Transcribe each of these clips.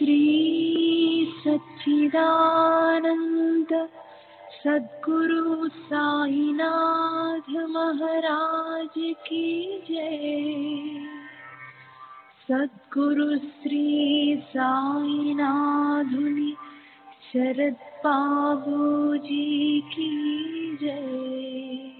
श्री सच्चिदानंद सद्गुरु साईनाथ महाराज की जय। सद्गुरु श्री साईनाथुनि शरद बाबू जी की जय।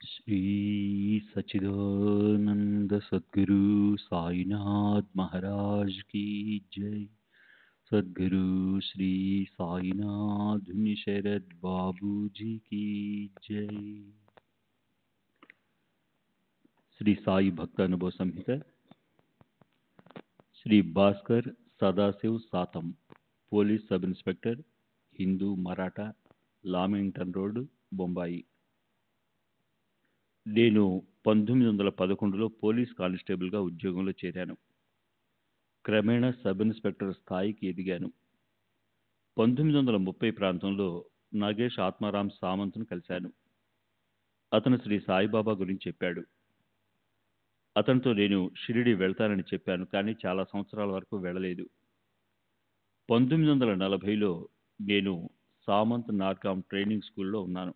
श्री सच्चिदानंद सद्गुरु साईनाथ महाराज की जय। सद्गुरु श्री साईनाथ शरद बाबू जी की जय। श्री साई भक्तानुभव संहित श्री भास्कर सदाशिव सातम, police sub inspector, Hindu Maratha, Lamington road, Bombay. నేను 1911లో పోలీస్ కానిస్టేబుల్గా ఉద్యోగంలో చేరాను. క్రమేణా సబ్ ఇన్స్పెక్టర్ స్థాయికి ఎదిగాను. 1930 ప్రాంతంలో నాగేష్ ఆత్మారాం సామంత్ను కలిశాను. అతను శ్రీ సాయిబాబా గురించి చెప్పాడు. అతనితో నేను షిరిడి వెళ్తానని చెప్పాను, కానీ చాలా సంవత్సరాల వరకు వెళ్ళలేదు. 1940లో నేను సామంత్ నార్కామ్ ట్రైనింగ్ స్కూల్లో ఉన్నాను.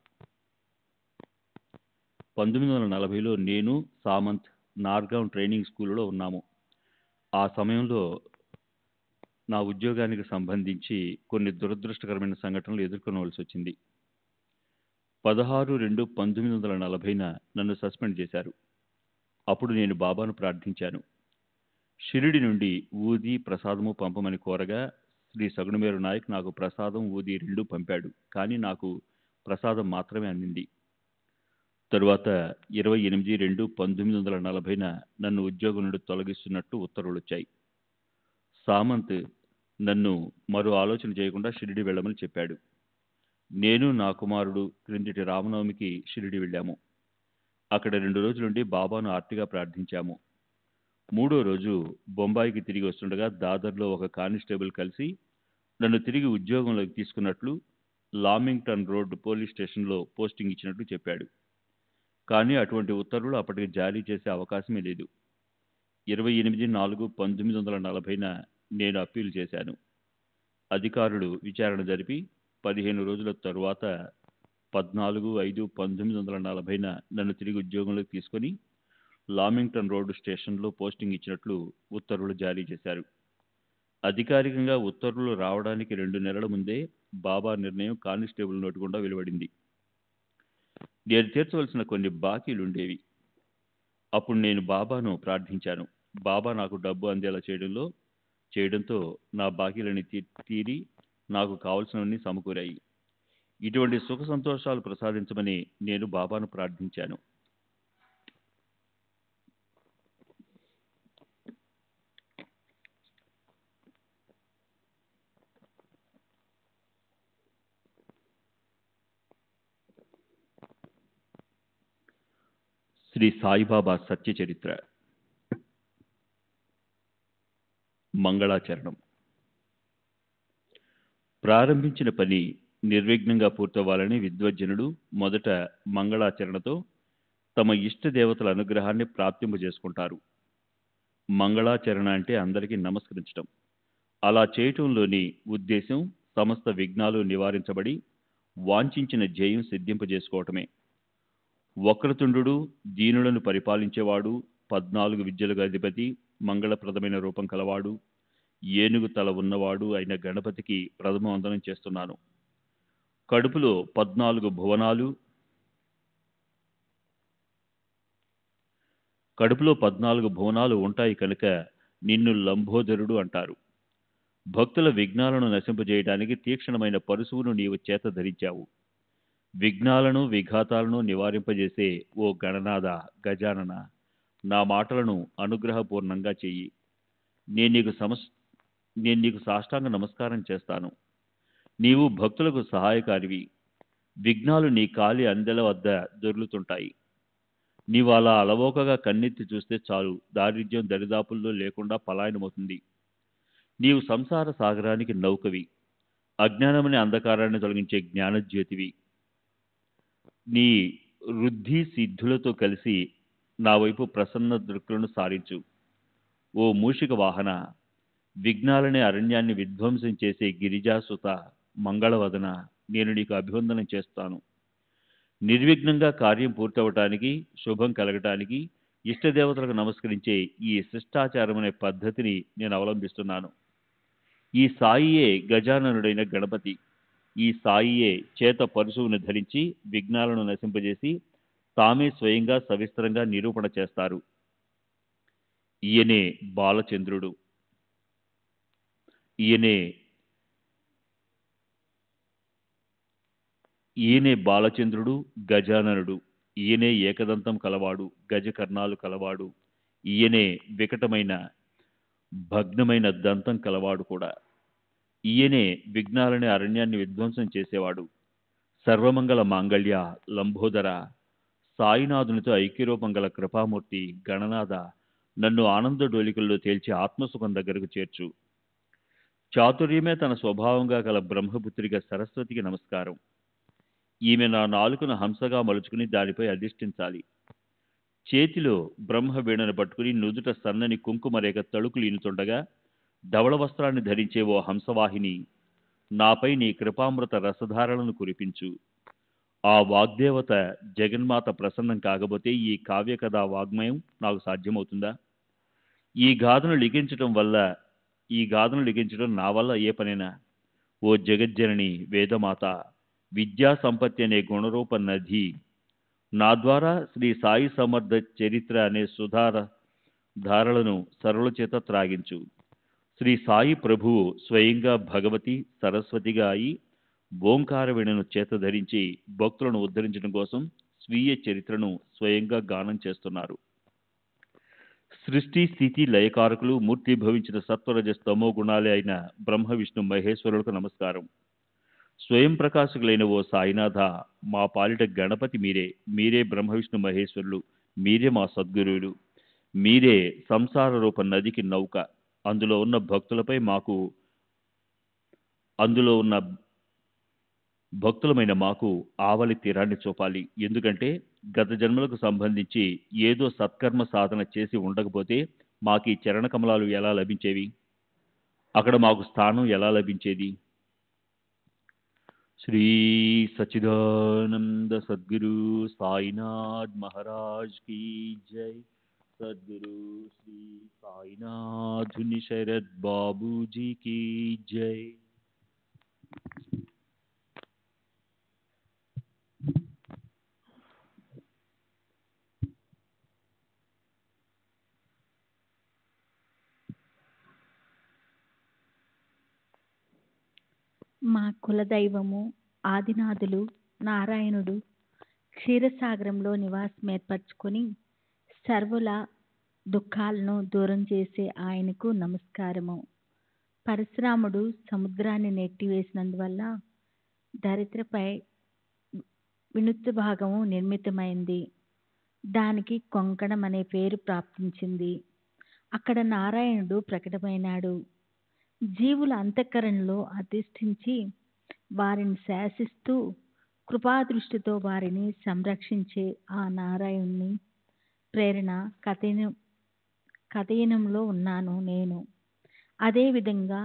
1940లో నేను సామంత్ నార్గామ్ ట్రైనింగ్ స్కూల్లో ఉన్నాము. ఆ సమయంలో నా ఉద్యోగానికి సంబంధించి కొన్ని దురదృష్టకరమైన సంఘటనలు ఎదుర్కొనవలసి వచ్చింది. 16/2/1940న నన్ను సస్పెండ్ చేశారు. అప్పుడు నేను బాబాను ప్రార్థించాను. షిరిడి నుండి ఊది ప్రసాదము పంపమని కోరగా శ్రీ సగుణమేరు నాయక్ నాకు ప్రసాదం ఊది 2 పంపాడు. కానీ నాకు ప్రసాదం మాత్రమే అందింది. తరువాత 28/2/1940న నన్ను ఉద్యోగం నుండి తొలగిస్తున్నట్టు ఉత్తర్వులు వచ్చాయి. సామంత్ నన్ను మరో ఆలోచన చేయకుండా షిరిడి వెళ్ళమని చెప్పాడు. నేను నా కుమారుడు క్రిందటి రామనవమికి షిరిడి వెళ్ళాము. అక్కడ 2 రోజులుండి బాబాను ఆర్తిగా ప్రార్థించాము. 3వ రోజు బొంబాయికి తిరిగి వస్తుండగా దాదర్లో ఒక కానిస్టేబుల్ కలిసి నన్ను తిరిగి ఉద్యోగంలోకి తీసుకున్నట్లు లామింగ్టన్ రోడ్ పోలీస్ స్టేషన్లో పోస్టింగ్ ఇచ్చినట్లు చెప్పాడు. కానీ అటువంటి ఉత్తర్వులు అప్పటికి జారీ చేసే అవకాశమే లేదు. 28/4/1940న నేను అప్పీల్ చేశాను. అధికారులు విచారణ జరిపి 15 రోజుల తరువాత 14/5/1940న నన్ను తిరిగి ఉద్యోగంలోకి తీసుకొని లామింగ్టన్ రోడ్ స్టేషన్లో పోస్టింగ్ ఇచ్చినట్లు ఉత్తర్వులు జారీ చేశారు. అధికారికంగా ఉత్తర్వులు రావడానికి 2 నెలల ముందే బాబా నిర్ణయం కానిస్టేబుల్ నోటి గుండా వెలువడింది. నేను తీర్చవలసిన కొన్ని బాకీలుండేవి. అప్పుడు నేను బాబాను ప్రార్థించాను. బాబా నాకు డబ్బు అందేలా చేయడంతో నా బాకీలని తీరి నాకు కావలసినవన్నీ సమకూరాయి. ఇటువంటి సుఖ సంతోషాలు ప్రసాదించమని నేను బాబాను ప్రార్థించాను. శ్రీ సాయిబాబా సత్య చరిత్ర. మంగళాచరణం. ప్రారంభించిన పని నిర్విఘ్నంగా పూర్తవ్వాలని విద్వజ్జనులు మొదట మంగళాచరణతో తమ ఇష్ట దేవతల అనుగ్రహాన్ని ప్రాప్తింపజేసుకుంటారు. మంగళాచరణ అంటే అందరికీ నమస్కరించడం. అలా చేయటంలోని ఉద్దేశం సమస్త విఘ్నాలు నివారించబడి వాంఛించిన జయం సిద్ధింపజేసుకోవటమే. వక్రతుండు, దీనులను పరిపాలించేవాడు, 14 విద్యలకు అధిపతి, మంగళప్రదమైన రూపం కలవాడు, ఏనుగు తల ఉన్నవాడు అయిన గణపతికి ప్రథమ వందనం చేస్తున్నాను. కడుపులో 14 భువనాలు ఉంటాయి కనుక నిన్ను లంబోదరుడు అంటారు. భక్తుల విఘ్నాలను నశింపజేయడానికి తీక్షణమైన పరుశువును నీవు చేత ధరించావు. విఘ్నాలను విఘాతాలను నివారింపజేసే ఓ గణనాథ గజానన, నా మాటలను అనుగ్రహపూర్ణంగా చెయ్యి. నేను నీకు సాష్టాంగ నమస్కారం చేస్తాను. నీవు భక్తులకు సహాయకారివి. విఘ్నాలు నీ కాలి అందెల వద్ద దొర్లుతుంటాయి. నీవు అలా అలవోకగా కన్నెత్తి చూస్తే చాలు, దారిద్ర్యం దరిదాపుల్లో లేకుండా పలాయనమవుతుంది. నీవు సంసార సాగరానికి నౌకవి. అజ్ఞానమనే అంధకారాన్ని తొలగించే జ్ఞానజ్యోతివి. నీ వృద్ధి సిద్ధులతో కలిసి నా వైపు ప్రసన్న దృక్కులను సారించు. ఓ మూషిక వాహన, విఘ్నాలనే అరణ్యాన్ని విధ్వంసం చేసే గిరిజాసుత మంగళవదన, నేను నీకు అభివందనం చేస్తాను. నిర్విఘ్నంగా కార్యం పూర్తవటానికి, శుభం కలగటానికి ఇష్టదేవతలకు నమస్కరించే ఈ శిష్టాచారం అనే పద్ధతిని నేను అవలంబిస్తున్నాను. ఈ సాయియే గజాననుడైన గణపతి. ఈ సాయియే చేత పరుశువును ధరించి విఘ్నాలను నశింపజేసి తామే స్వయంగా సవిస్తరంగా నిరూపణ చేస్తారు. ఈయనే బాలచంద్రుడు. ఈయనే బాలచంద్రుడు, గజాననుడు. ఈయనే ఏకదంతం కలవాడు, గజకర్ణాలు కలవాడు. ఈయనే వికటమైన భగ్నమైన దంతం కలవాడు కూడా. ఈయనే విఘ్నాలనే అరణ్యాన్ని విధ్వంసం చేసేవాడు. సర్వమంగళ మాంగళ్య లంబోదర, సాయినాథునితో ఐక్యరూపం గల కృపామూర్తి గణనాథ, నన్ను ఆనంద డోలికల్లో తేల్చి ఆత్మసుఖం దగ్గరకు చేర్చు. చాతుర్యమే తన స్వభావంగా గల బ్రహ్మపుత్రిగా సరస్వతికి నమస్కారం. ఈమె నా నాలుకను హంసగా మలుచుకుని దానిపై అధిష్ఠించాలి. చేతిలో బ్రహ్మవీణను పట్టుకుని నుదుట సన్నని కుంకుమ రేఖ తళుకులు ఈనుతుండగా ధవళ వస్త్రాన్ని ధరించే ఓ హంసవాహిని, నాపై నీ కృపామృత రసధారలను కురిపించు. ఆ వాగ్దేవత జగన్మాత ప్రసన్నం కాకపోతే ఈ కావ్య కథా వాగ్మయం నాకు సాధ్యమవుతుందా? ఈ గాథను లిఖించడం నా వల్ల ఏ పనేనా? ఓ జగజ్జనని వేదమాత, విద్యా సంపత్తి అనే గుణరూప నది, నా ద్వారా శ్రీ సాయి సమర్థ చరిత్ర అనే ధారలను సరళ చేత త్రాగించు. శ్రీ సాయి ప్రభువు స్వయంగా భగవతి సరస్వతిగా అయి ఓంకార వీణను చేత ధరించి భక్తులను ఉద్ధరించడం కోసం స్వీయ చరిత్రను స్వయంగా గానం చేస్తున్నారు. సృష్టి స్థితి లయకారకులు మూర్తిభవించిన సత్వరజ స్తమో గుణాలే అయిన బ్రహ్మ విష్ణు మహేశ్వరులకు నమస్కారం. స్వయం ప్రకాశకులైన ఓ సాయినాథ, మా పాలిట గణపతి మీరే. మీరే బ్రహ్మ విష్ణు మహేశ్వరులు. మీరే మా సద్గురువులు. మీరే సంసార రూప నదికి నౌక. అందులో ఉన్న భక్తులమైన మాకు ఆవలి తీరాన్ని చూపాలి. ఎందుకంటే గత జన్మలకు సంబంధించి ఏదో సత్కర్మ సాధన చేసి ఉండకపోతే మాకు ఈ చరణ కమలాలు ఎలా లభించేవి? అక్కడ మాకు స్థానం ఎలా లభించేది? శ్రీ సచ్చిదానంద సద్గురు సాయినాథ్ మహారాజ్ కీ జై. సద్గురు శ్రీ సాయినాథుని శరత్ బాబూజీ కీ జై. మా కులదైవము ఆదినాథులు నారాయణుడు క్షీరసాగరంలో నివాసం ఏర్పరచుకొని సర్వుల దుఃఖాలను దూరం చేసే ఆయనకు నమస్కారము. పరశురాముడు సముద్రాన్ని నెట్టివేసినందువల్ల ధరిత్రపై వినూత్న భాగము నిర్మితమైంది. దానికి కొంకణం అనే పేరు ప్రాప్తించింది. అక్కడ నారాయణుడు ప్రకటమైనాడు. జీవుల అంతఃకరణలో అధిష్ఠించి వారిని శాసిస్తూ కృపాదృష్టితో వారిని సంరక్షించే ఆ నారాయణుని ప్రేరణ కథయనంలో ఉన్నాను నేను. అదేవిధంగా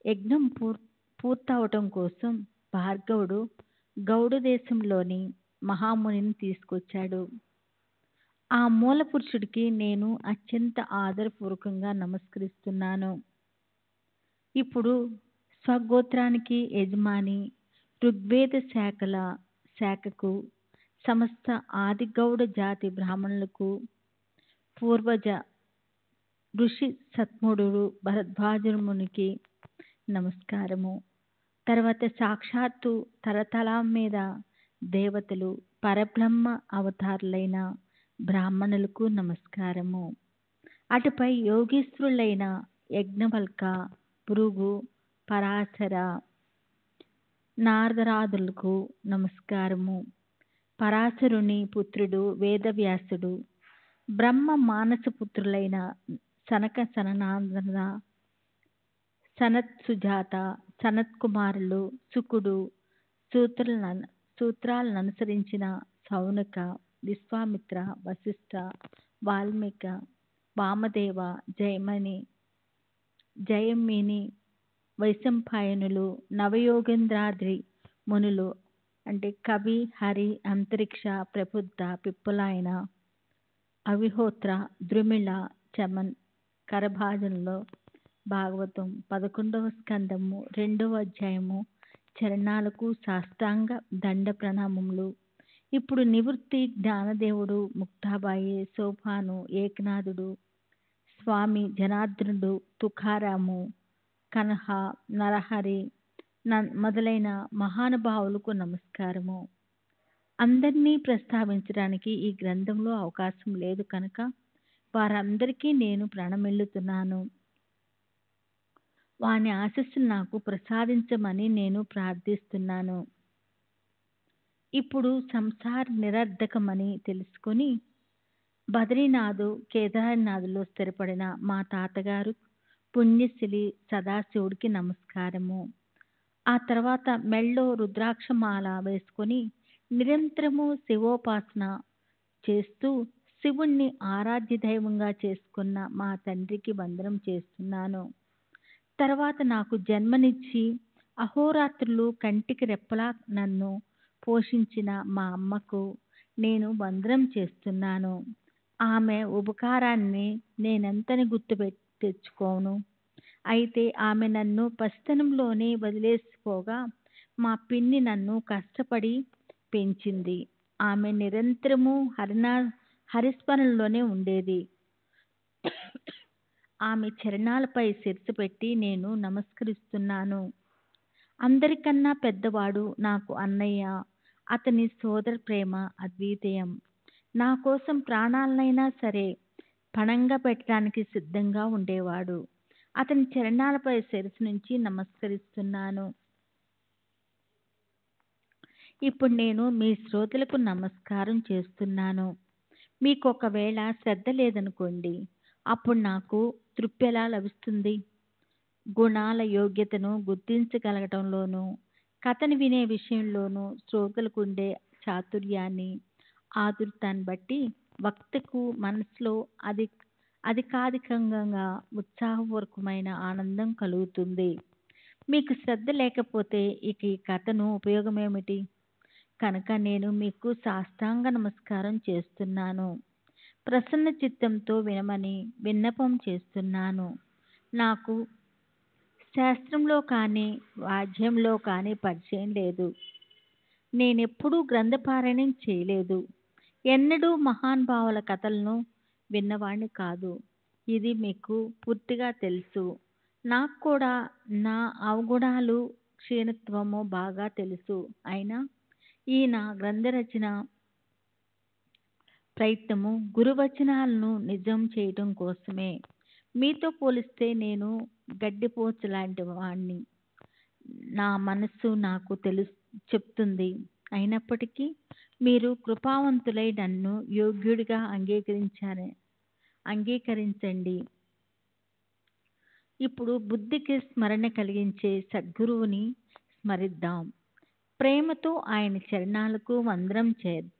యజ్ఞం పూర్తవటం కోసం భార్గవుడు గౌడ దేశంలోని మహామునిని తీసుకొచ్చాడు. ఆ మూల పురుషుడికి నేను అత్యంత ఆదరపూర్వకంగా నమస్కరిస్తున్నాను. ఇప్పుడు స్వగోత్రానికి యజమాని, ఋగ్వేద శాఖకు, సమస్త ఆది గౌడ జాతి బ్రాహ్మణులకు పూర్వజ ఋషి సత్ముడు భరద్వాజమునికి నమస్కారము. తర్వాత సాక్షాత్తు తలతలం మీద దేవతలు పరబ్రహ్మ అవతారులైన బ్రాహ్మణులకు నమస్కారము. అటుపై యోగీశ్వరులైన యజ్ఞవల్క, భృగు, పరాశర, నారదరాదులకు నమస్కారము. పరాశరుని పుత్రుడు వేదవ్యాసుడు, బ్రహ్మ మానస పుత్రులైన సనక సననాదన, సనత్ సుజాత, సనత్ కుమారులు శుకుడు, సూత్రాలను అనుసరించిన సౌనక, విశ్వామిత్ర, వశిష్ఠ, వాల్మీక, వామదేవ, జయమిని, వైశంపాయనులు, నవయోగేంద్రాద్రి మునులు అంటే కవి, హరి, అంతరిక్ష, ప్రబుద్ధ, పిప్పలాయన, అవిహోత్ర, ద్రుమిళ, చమన్, కరభాజనంలో భాగవతం 11వ స్కందము 2వ అధ్యాయము చరణాలకు సాష్టాంగ దండ ప్రణామములు. ఇప్పుడు నివృత్తి, జ్ఞానదేవుడు, ముక్తాబాయి, సోపాను, ఏకనాథుడు, స్వామి జనార్దనుడు, తుకారాము, కన్హ, నరహరి మొదలైన మహానుభావులకు నమస్కారము. అందరినీ ప్రస్తావించడానికి ఈ గ్రంథంలో అవకాశం లేదు కనుక వారందరికీ నేను ప్రణమిల్లుతున్నాను. వాని ఆశీస్సులు నాకు ప్రసాదించమని నేను ప్రార్థిస్తున్నాను. ఇప్పుడు సంసార నిరర్ధకమని తెలుసుకొని బద్రీనాథు, కేదార్నాథులో స్థిరపడిన మా తాతగారు పుణ్యశిలి సదాశివుడికి నమస్కారము. ఆ తర్వాత మెళ్ళో రుద్రాక్షమాల వేసుకొని నిరంతరము శివోపాసన చేస్తూ శివుణ్ణి ఆరాధ్య దైవంగా చేసుకున్న మా తండ్రికి వందనం చేస్తున్నాను. తర్వాత నాకు జన్మనిచ్చి అహోరాత్రులు కంటికి రెప్పలా నన్ను పోషించిన మా అమ్మకు నేను వందనం చేస్తున్నాను. ఆమె ఉపకారాన్ని నేనెంతని తెచ్చుకోను. అయితే ఆమె నన్ను పసితనంలోనే వదిలేసిపోగా మా పిన్ని నన్ను కష్టపడి పెంచింది. ఆమె నిరంతరము హరిస్మరణలోనే ఉండేది. ఆమె చరణాలపై శిరసు పెట్టి నేను నమస్కరిస్తున్నాను. అందరికన్నా పెద్దవాడు నాకు అన్నయ్య. అతని సోదర ప్రేమ అద్వితీయం. నా కోసం ప్రాణాలనైనా సరే పణంగా పెట్టడానికి సిద్ధంగా ఉండేవాడు. అతని చరణాలపై శిరసు నుంచి నమస్కరిస్తున్నాను. ఇప్పుడు నేను మీ శ్రోతలకు నమస్కారం చేస్తున్నాను. మీకు ఒకవేళ శ్రద్ధ లేదనుకోండి, అప్పుడు నాకు తృప్తి ఎలా లభిస్తుంది? గుణాల యోగ్యతను గుర్తించగలగటంలోనూ, కథను వినే విషయంలోనూ శ్రోతలకు ఉండే చాతుర్యాన్ని, ఆదుర్తాన్ని బట్టి వక్తకు మనసులో అధికాధికంగా ఉత్సాహపూర్వకమైన ఆనందం కలుగుతుంది. మీకు శ్రద్ధ లేకపోతే ఇక ఈ కథను ఉపయోగమేమిటి? కనుక నేను మీకు సాష్టాంగ నమస్కారం చేస్తున్నాను. ప్రసన్న చిత్తంతో వినమని విన్నపం చేస్తున్నాను. నాకు శాస్త్రంలో కానీ వాద్యంలో కానీ పరిచయం లేదు. నేనెప్పుడూ గ్రంథపారాయణం చేయలేదు. ఎన్నడూ మహానుభావుల కథలను విన్నవాణ్ణి కాదు. ఇది మీకు పూర్తిగా తెలుసు. నాకు కూడా నా అవగుణాలు, క్షీణత్వము బాగా తెలుసు. అయినా ఈ నా గ్రంథ రచన ప్రయత్నము గురువచనాలను నిజం చేయటం కోసమే. మీతో పోలిస్తే నేను గడ్డిపోచ లాంటి వాణ్ణి. నా మనస్సు నాకు చెప్తుంది. అయినప్పటికీ మీరు కృపావంతులై నన్ను యోగ్యుడిగా అంగీకరించండి. ఇప్పుడు బుద్ధికి స్మరణ కలిగించే సద్గురువుని స్మరిద్దాం. ప్రేమతో ఆయన చరణాలకు వందనం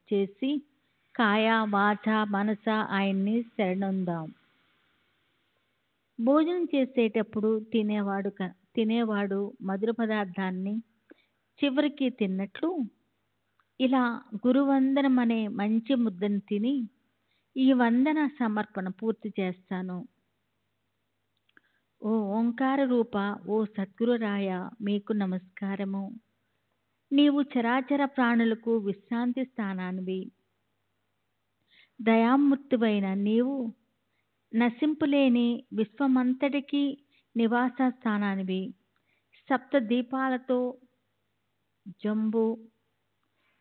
చేసి కాయ వాచ మనస ఆయన్ని శరణొందాం. భోజనం చేసేటప్పుడు తినేవాడు మధుర పదార్థాన్ని చివరికి తిన్నట్లు ఇలా గురువందనం అనే మంచి ముద్దను తిని ఈ వందన సమర్పణ పూర్తి చేస్తాను. ఓ ఓంకార రూప, ఓ సద్గురురాయ, మీకు నమస్కారము. నీవు చరాచర ప్రాణులకు విశ్రాంతి స్థానానివి. దయామూర్తివైన నీవు నశింపులేని విశ్వమంతటికి నివాస స్థానానివి. సప్త దీపాలతో జంబు,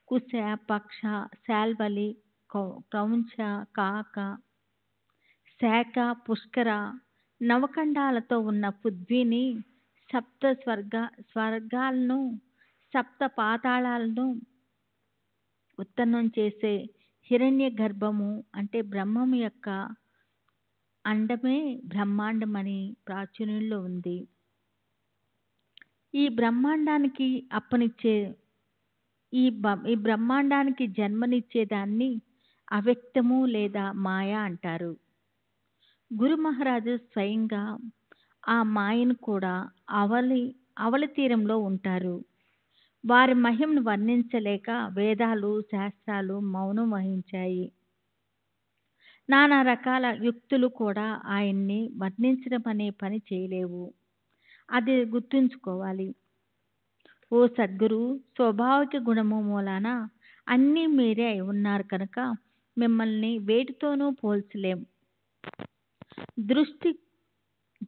కుశ, పక్ష, శాల్వలి, క్రౌంచ, కాక, శాఖ, పుష్కర, నవఖండాలతో ఉన్న పృథ్వీని, సప్త స్వర్గాలను, సప్త పాతాళాలను ఉత్పన్నం చేసే హిరణ్య గర్భము అంటే బ్రహ్మము యొక్క అండమే బ్రహ్మాండమని ప్రాచుర్యంలో ఉంది. ఈ బ్రహ్మాండానికి జన్మనిచ్చేదాన్ని అవ్యక్తము లేదా మాయ అంటారు. గురు మహారాజు స్వయంగా ఆ మాయను కూడా అవలి తీరంలో ఉంటారు. వారి మహిమను వర్ణించలేక వేదాలు, శాస్త్రాలు మౌనం వహించాయి. నానా రకాల యుక్తులు కూడా ఆయన్ని వర్ణించడం అనే పని చేయలేవు. అది గుర్తుంచుకోవాలి. ఓ సద్గురు, స్వాభావిక గుణము మూలాన అన్నీ మీరే అయి ఉన్నారు కనుక మిమ్మల్ని వేటితోనూ పోల్చలేం.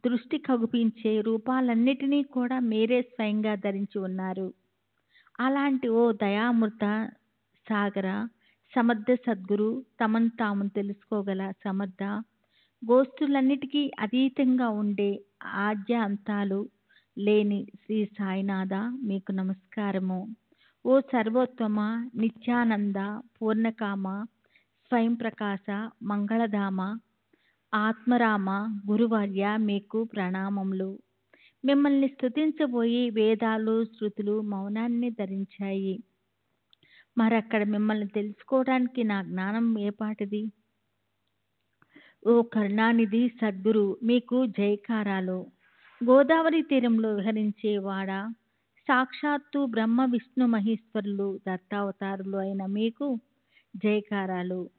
దృష్టి కగుపించే రూపాలన్నిటినీ కూడా మీరే స్వయంగా ధరించి ఉన్నారు. అలాంటి ఓ దయామృత సాగర, సమర్థ సద్గురు, తమను తాము తెలుసుకోగల సమర్థ, గోష్ఠులన్నిటికీ అతీతంగా ఉండే ఆద్య అంతాలు లేని శ్రీ సాయినాథ, మీకు నమస్కారము. ఓ సర్వోత్తమ, నిత్యానంద, పూర్ణకామ, స్వయం ప్రకాశ, మంగళధామ, ఆత్మరామ గురువర్య, మీకు ప్రణామములు. మిమ్మల్ని స్తుతించబోయి వేదాలు, శృతులు మౌనాన్ని ధరించాయి. మరక్కడ మిమ్మల్ని తెలుసుకోవడానికి నా జ్ఞానం ఏపాటిది? ఓ కరుణానిధి సద్గురు, మీకు జయకారాలు. గోదావరి తీరంలో విహరించేవాడా, సాక్షాత్తు బ్రహ్మ విష్ణు మహేశ్వరులు దత్తావతారులు అయిన మీకు జయకారాలు.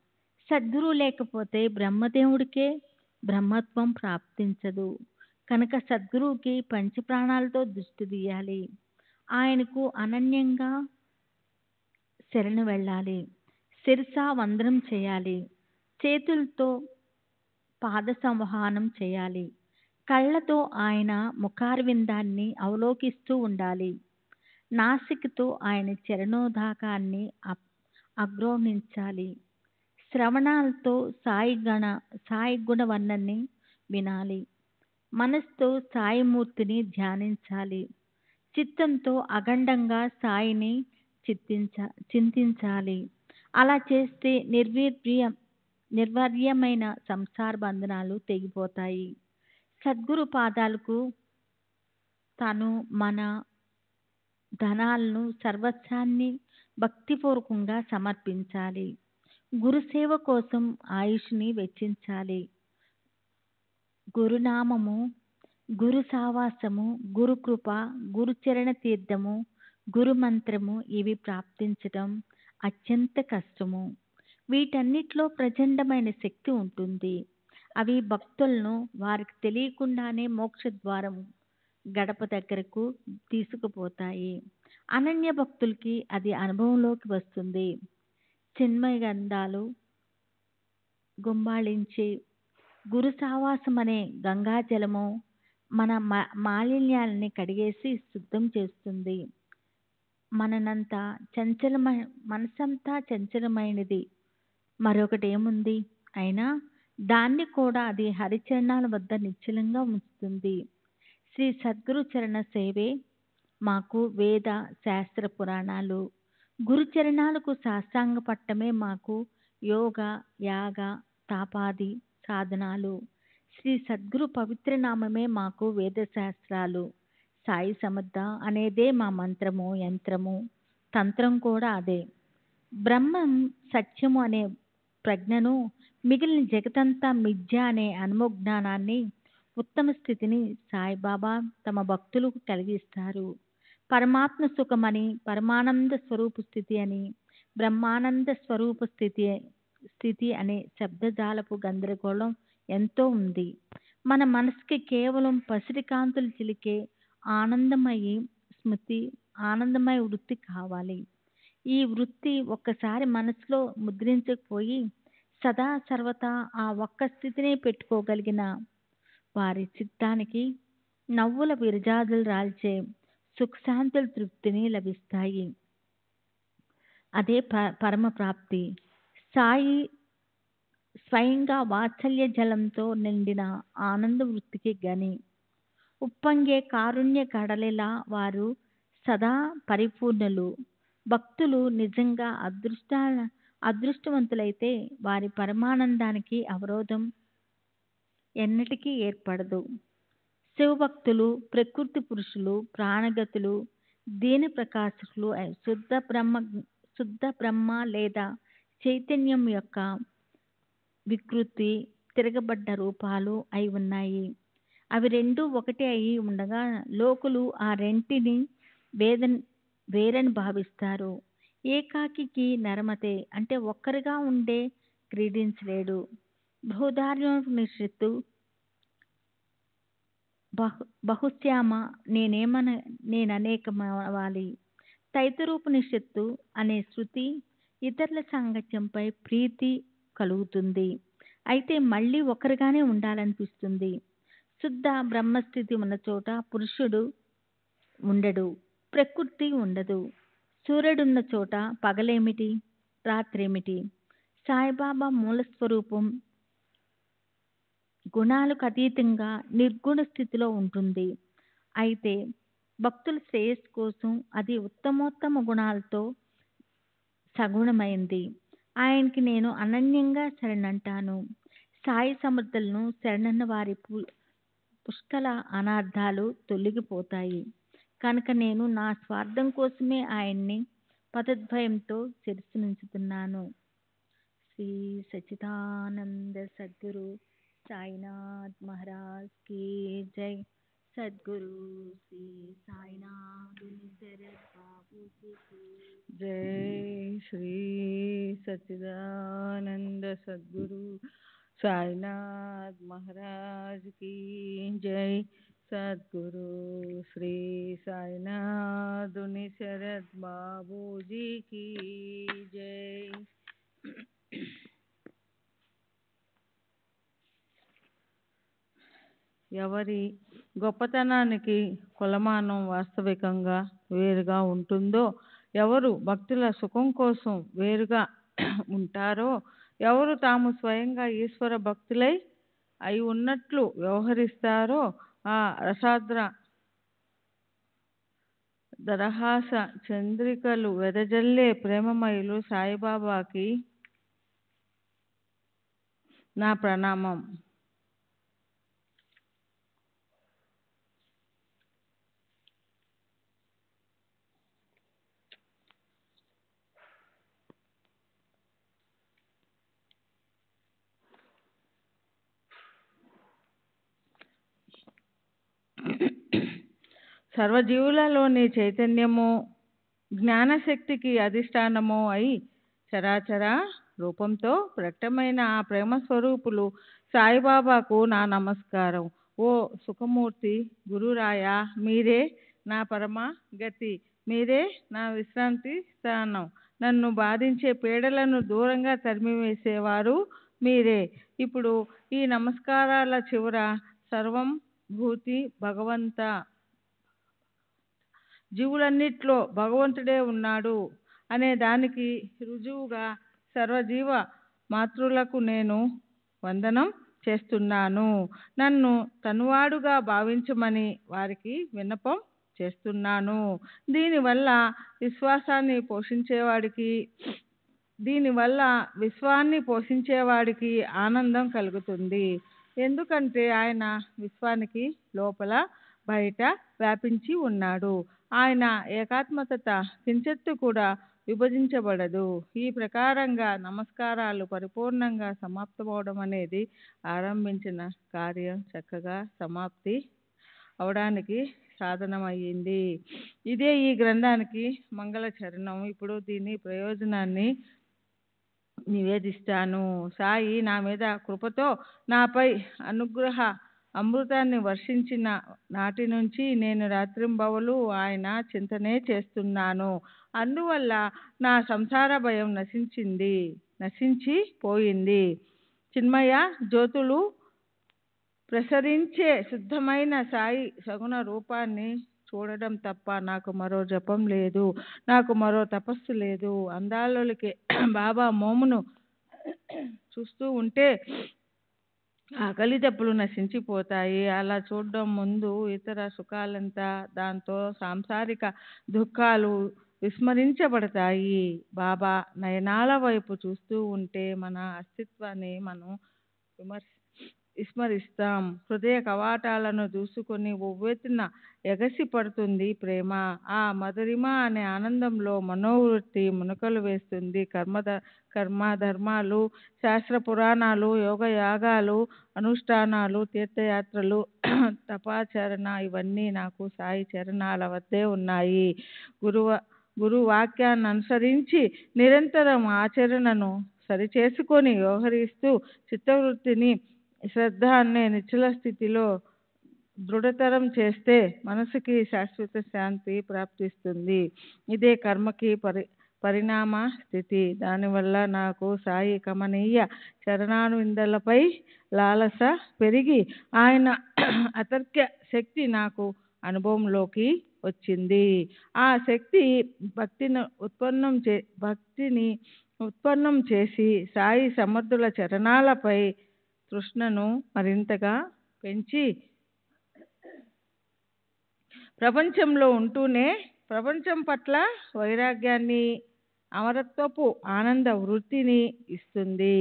సద్గురు లేకపోతే బ్రహ్మదేవుడికే బ్రహ్మత్వం ప్రాప్తించదు. కనుక సద్గురువుకి పంచప్రాణాలతో దృష్టి తీయాలి. ఆయనకు అనన్యంగా శరణు వెళ్ళాలి. శిరస వందనం చేయాలి. చేతులతో పాద సంవహనం చేయాలి. కళ్ళతో ఆయన ముఖారవిందాన్ని అవలోకిస్తూ ఉండాలి. నాసికతో ఆయన చరణోదాకాన్ని అగ్రోహించాలి. శ్రవణాలతో సాయి గుణవర్ణన్ని వినాలి. మనసుతో సాయిమూర్తిని ధ్యానించాలి. చిత్తంతో అఖండంగా సాయిని చింతించాలి. అలా చేస్తే నిర్వర్యమైన సంసార బంధనాలు తెగిపోతాయి. సద్గురు పాదాలకు తను మన ధనాలను సర్వస్వాన్ని భక్తిపూర్వకంగా సమర్పించాలి. గురుసేవ కోసం ఆయుష్ని వెచ్చించాలి. గురునామము, గురు సావాసము, గురు కృప, గురుచరణ తీర్థము, గురు మంత్రము ఇవి ప్రాప్తించటం అత్యంత కష్టము. వీటన్నిటిలో ప్రచండమైన శక్తి ఉంటుంది. అవి భక్తులను వారికి తెలియకుండానే మోక్షద్వారం గడప దగ్గరకు తీసుకుపోతాయి. అనన్య భక్తులకి అది అనుభవంలోకి వస్తుంది. చిన్మయ గంధాలు గుంబాళించి గురు సావాసం అనే గంగాజలము మన మాలిన్యాలని కడిగేసి శుద్ధం చేస్తుంది. మనసంతా చంచలమైనది మరొకటి ఏముంది? అయినా దాన్ని కూడా అది హరిచరణాల వద్ద నిశ్చలంగా ఉంచుతుంది. శ్రీ సద్గురు చరణ సేవే మాకు వేద శాస్త్ర పురాణాలు. గురుచరణాలకు సాష్టాంగ పట్టమే మాకు యోగ యాగ తాపాది సాధనాలు. శ్రీ సద్గురు పవిత్ర నామమే మాకు వేద శాస్త్రాలు. సాయి సమర్థ అనేదే మా మంత్రము, యంత్రము, తంత్రం కూడా అదే. బ్రహ్మం సత్యము అనే ప్రజ్ఞను, మిగిలిన జగతంతా మిథ్య అనే అనుమజ్ఞానాన్ని, ఉత్తమ స్థితిని సాయిబాబా తమ భక్తులకు కలిగిస్తారు. పరమాత్మ సుఖమని, పరమానంద స్వరూప స్థితి అని, బ్రహ్మానంద స్వరూప స్థితి అనే శబ్దజాలపు గందరగోళం ఎంతో ఉంది. మన మనసుకి కేవలం పసిడి కాంతులు చిలికే ఆనందమయ వృత్తి కావాలి. ఈ వృత్తి ఒక్కసారి మనసులో ముద్రించకపోయి సదా సర్వతా ఆ ఒక్క స్థితినే పెట్టుకోగలిగిన వారి చిత్తానికి నవ్వుల విరజాదులు రాల్చే సుఖశాంతుల తృప్తిని లభిస్తాయి. అదే పరమ ప్రాప్తి. సాయి స్వయంగా వాత్సల్య జలంతో నిండిన ఆనంద వృత్తికి గని. ఉప్పొంగే కారుణ్య కడలిలా వారు సదా పరిపూర్ణులు. భక్తులు నిజంగా అదృష్టవంతులైతే వారి పరమానందానికి అవరోధం ఎన్నటికీ ఏర్పడదు. శివభక్తులు, ప్రకృతి పురుషులు, ప్రాణగతులు, దీన ప్రకాశకులు శుద్ధ బ్రహ్మ లేదా చైతన్యం యొక్క వికృతి తిరగబడ్డ రూపాలు అయి ఉన్నాయి. అవి రెండు ఒకటే అయి ఉండగా లోకులు ఆ రెంటిని వేరని భావిస్తారు. ఏకాకి నరమతే అంటే ఒక్కరిగా ఉండే క్రీడించలేడు. బృహదారణ్యోపనిషత్తు బహుశ్యామ నేననేకమవాలి. తైత్తరీయోపనిషత్తు అనే శృతి ఇతరుల సాంగత్యంపై ప్రీతి కలుగుతుంది. అయితే మళ్ళీ ఒకరిగానే ఉండాలనిపిస్తుంది. శుద్ధ బ్రహ్మస్థితి ఉన్న చోట పురుషుడు ఉండడు, ప్రకృతి ఉండదు. సూర్యుడున్న చోట పగలేమిటి, రాత్రేమిటి? సాయిబాబా మూలస్వరూపం గుణాలకు అతీతంగా నిర్గుణ స్థితిలో ఉంటుంది. అయితే భక్తుల శ్రేయస్సు కోసం అది ఉత్తమోత్తమ గుణాలతో సగుణమైంది. ఆయనకి నేను అనన్యంగా శరణంటాను. సాయి సమర్థులను శరణన్న వారి పుష్కల అనార్థాలు తొలగిపోతాయి. కనుక నేను నా స్వార్థం కోసమే ఆయన్ని పదద్వయంతో శిరస్సు నుంచుతున్నాను. శ్రీ సచ్చిదానంద సద్గురు సాయినాథ్ మహారాజ్ की जय. सद्गुरु श्री साईनाथ शरद बाबू जी की जय. श्री सच्चिदानंद सद्गुरु साईनाथ महाराज की जय. सद्गुरु श्री साईनाथ शरद बाबू जी की जय. ఎవరి గొప్పతనానికి కొలమానం వాస్తవికంగా వేరుగా ఉంటుందో, ఎవరు భక్తుల సుఖం కోసం వేరుగా ఉంటారో, ఎవరు తాము స్వయంగా ఈశ్వర భక్తులై అయి ఉన్నట్లు వ్యవహరిస్తారో, ఆ రసాద్ర దరహాస చంద్రికలు వెదజల్లే ప్రేమమయులు సాయిబాబాకి నా ప్రణామం. సర్వజీవులలోని చైతన్యము జ్ఞానశక్తికి అధిష్టానము అయి చరాచర రూపంతో ప్రకటమైన ఆ ప్రేమ స్వరూపులు సాయిబాబాకు నా నమస్కారం. ఓ సుఖమూర్తి గురురాయ, మీరే నా పరమ గతి, మీరే నా విశ్రాంతి స్థానం. నన్ను బాధించే పీడలను దూరంగా తరిమివేసేవారు మీరే. ఇప్పుడు ఈ నమస్కారాల చివర సర్వం భూతి భగవంత, జీవులన్నిట్లో భగవంతుడే ఉన్నాడు అనే దానికి రుజువుగా సర్వజీవ మాతృలకు నేను వందనం చేస్తున్నాను. నన్ను తనువాడుగా భావించమని వారికి విన్నపం చేస్తున్నాను. దీనివల్ల విశ్వాన్ని పోషించేవాడికి ఆనందం కలుగుతుంది. ఎందుకంటే ఆయన విశ్వానికి లోపల బయట వ్యాపించి ఉన్నాడు. ఆయన ఏకాత్మత కించెత్తు కూడా విభజించబడదు. ఈ ప్రకారంగా నమస్కారాలు పరిపూర్ణంగా సమాప్తమవడం అనేది ఆరంభించిన కార్యం చక్కగా సమాప్తి అవడానికి సాధనమయ్యింది. ఇదే ఈ గ్రంథానికి మంగళచరణం. ఇప్పుడు దీని ప్రయోజనాన్ని నివేదిస్తాను. సాయి నా మీద కృపతో నాపై అనుగ్రహ అమృతాన్ని వర్షించిన నాటి నుంచి నేను రాత్రింబవలు ఆయన చింతనే చేస్తున్నాను. అందువల్ల నా సంసార భయం నశించిపోయింది. చిన్మయ జ్యోతులు ప్రసరించే శుద్ధమైన సాయి సగుణ రూపాన్ని చూడడం తప్ప నాకు మరో జపం లేదు, నాకు మరో తపస్సు లేదు. అందాలొలికే బాబా మోమును చూస్తూ ఉంటే ఆకలి దప్పులు నశించిపోతాయి. అలా చూడడం ముందు ఇతర సుఖాలంతా దాంతో సాంసారిక దుఃఖాలు విస్మరించబడతాయి. బాబా నయనాల వైపు చూస్తూ ఉంటే మన అస్తిత్వాన్ని మనం విస్మరిస్తాం. హృదయ కవాటాలను దూసుకొని ఉవ్వెత్తున ఎగసి పడుతుంది ప్రేమ. ఆ మధురిమ అనే ఆనందంలో మనోవృత్తి మునకలు వేస్తుంది. కర్మధర్మాలు, శాస్త్ర పురాణాలు, యోగయాగాలు, అనుష్ఠానాలు, తీర్థయాత్రలు, తపాచరణ ఇవన్నీ నాకు సాయి చరణాల వద్దే ఉన్నాయి. గురు వాక్యాన్ని అనుసరించి నిరంతరం ఆచరణను సరిచేసుకొని వ్యవహరిస్తూ చిత్తవృత్తిని శ్రద్ధ అనే నిశ్చల స్థితిలో దృఢతరం చేస్తే మనసుకి శాశ్వత శాంతి ప్రాప్తిస్తుంది. ఇదే కర్మకి పరిణామ స్థితి. దానివల్ల నాకు సాయి కమనీయ చరణానువిందలపై లాలస పెరిగి ఆయన అతర్క్య శక్తి నాకు అనుభవంలోకి వచ్చింది. ఆ శక్తి భక్తిని ఉత్పన్నం చేసి సాయి సమర్థుల చరణాలపై తృష్ణను మరింతగా పెంచి ప్రపంచంలో ఉంటూనే ప్రపంచం పట్ల వైరాగ్యాన్ని, అమరత్వపు ఆనంద వృత్తిని ఇస్తుంది.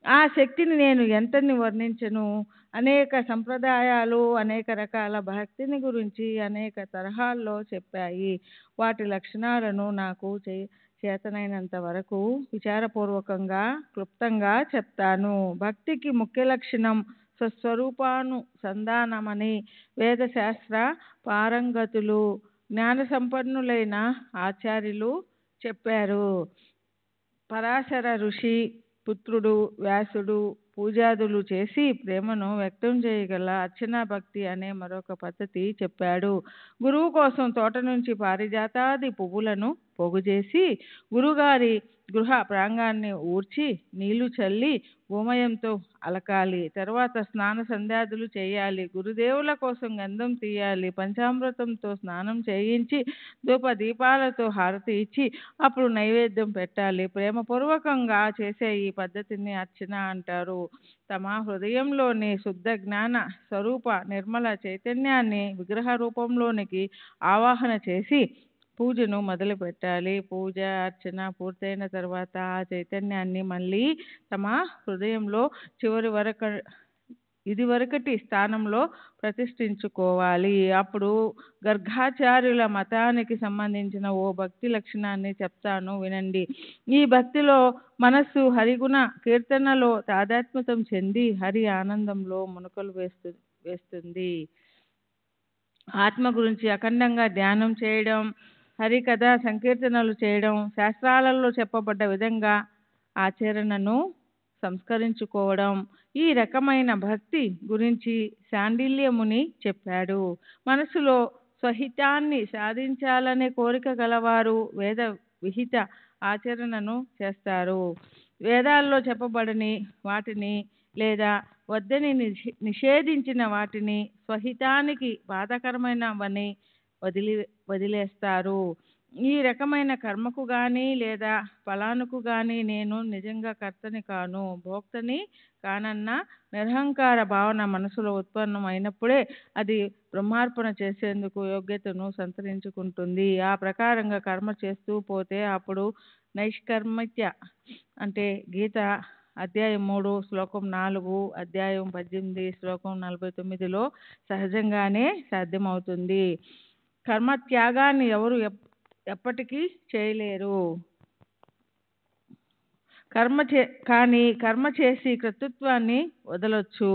ఆ శక్తిని నేను ఎంతని వర్ణించను. అనేక సంప్రదాయాలు అనేక రకాల భక్తిని గురించి అనేక తరహాల్లో చెప్పాయి. వాటి లక్షణాలను నాకు చేతనైనంత వరకు విచారపూర్వకంగా క్లుప్తంగా చెప్తాను. భక్తికి ముఖ్య లక్షణం స్వస్వరూపానుసంధానమని వేదశాస్త్ర పారంగతులు జ్ఞాన సంపన్నులైన ఆచార్యులు చెప్పారు. పరాశర ఋషి పుత్రుడు వ్యాసుడు పూజాదులు చేసి ప్రేమను వ్యక్తం చేయగల అర్చనా భక్తి అనే మరొక పద్ధతి చెప్పాడు. గురువు కోసం తోట నుంచి పారిజాతాది పువ్వులను పోగుచేసి గురుగారి గృహ ప్రాంగాన్ని ఊడ్చి నీళ్లు చల్లి గోమయంతో అలకాలి. తర్వాత స్నాన సంధ్యాదులు చేయాలి. గురుదేవుల కోసం గంధం తీయాలి. పంచామృతంతో స్నానం చేయించి ధూప దీపాలతో హారతి ఇచ్చి అప్పుడు నైవేద్యం పెట్టాలి. ప్రేమపూర్వకంగా చేసే ఈ పద్ధతిని అర్చన అంటారు. తమ హృదయంలోని శుద్ధ జ్ఞాన స్వరూప నిర్మల చైతన్యాన్ని విగ్రహ రూపంలోనికి ఆవాహన చేసి పూజను మొదలు పెట్టాలి. పూజ అర్చన పూర్తయిన తర్వాత ఆ చైతన్యాన్ని మళ్ళీ తమ హృదయంలో ఇదివరకటి స్థానంలో ప్రతిష్ఠించుకోవాలి. అప్పుడు గర్గాచార్యుల మతానికి సంబంధించిన ఓ భక్తి లక్షణాన్ని చెప్తాను వినండి. ఈ భక్తిలో మనస్సు హరిగుణ కీర్తనలో తాదాత్మ్యం చెంది హరి ఆనందంలో మునకలు వేస్తుంది. ఆత్మ గురించి అఖండంగా ధ్యానం చేయడం, హరికథ సంకీర్తనలు చేయడం, శాస్త్రాలలో చెప్పబడ్డ విధంగా ఆచరణను సంస్కరించుకోవడం. ఈ రకమైన భక్తి గురించి శాండిల్యముని చెప్పాడు. మనసులో స్వహితాన్ని సాధించాలనే కోరిక గలవారు వేద విహిత ఆచరణను చేస్తారు. వేదాల్లో చెప్పబడని వాటిని లేదా వద్దని నిషేధించిన వాటిని స్వహితానికి బాధాకరమైనవని వదిలేస్తారు. ఈ రకమైన కర్మకు గాని లేదా ఫలానికి గాని నేను నిజంగా కర్తని కాను, భోక్తని కానన్న నిరహంకార భావన మనసులో ఉత్పన్నం అయినప్పుడే అది బ్రహ్మార్పణ చేసేందుకు యోగ్యతను సంతరించుకుంటుంది. ఆ ప్రకారంగా కర్మ చేస్తూ పోతే అప్పుడు నైష్కర్మత్య అంటే గీత అధ్యాయం 3 శ్లోకం 4, అధ్యాయం 18 శ్లోకం 49లో సహజంగానే సాధ్యమవుతుంది. కర్మత్యాగాన్ని ఎవరు ఎప్పటికీ చేయలేరు. కానీ కర్మ చేసి కర్తృత్వాన్ని వదలొచ్చు.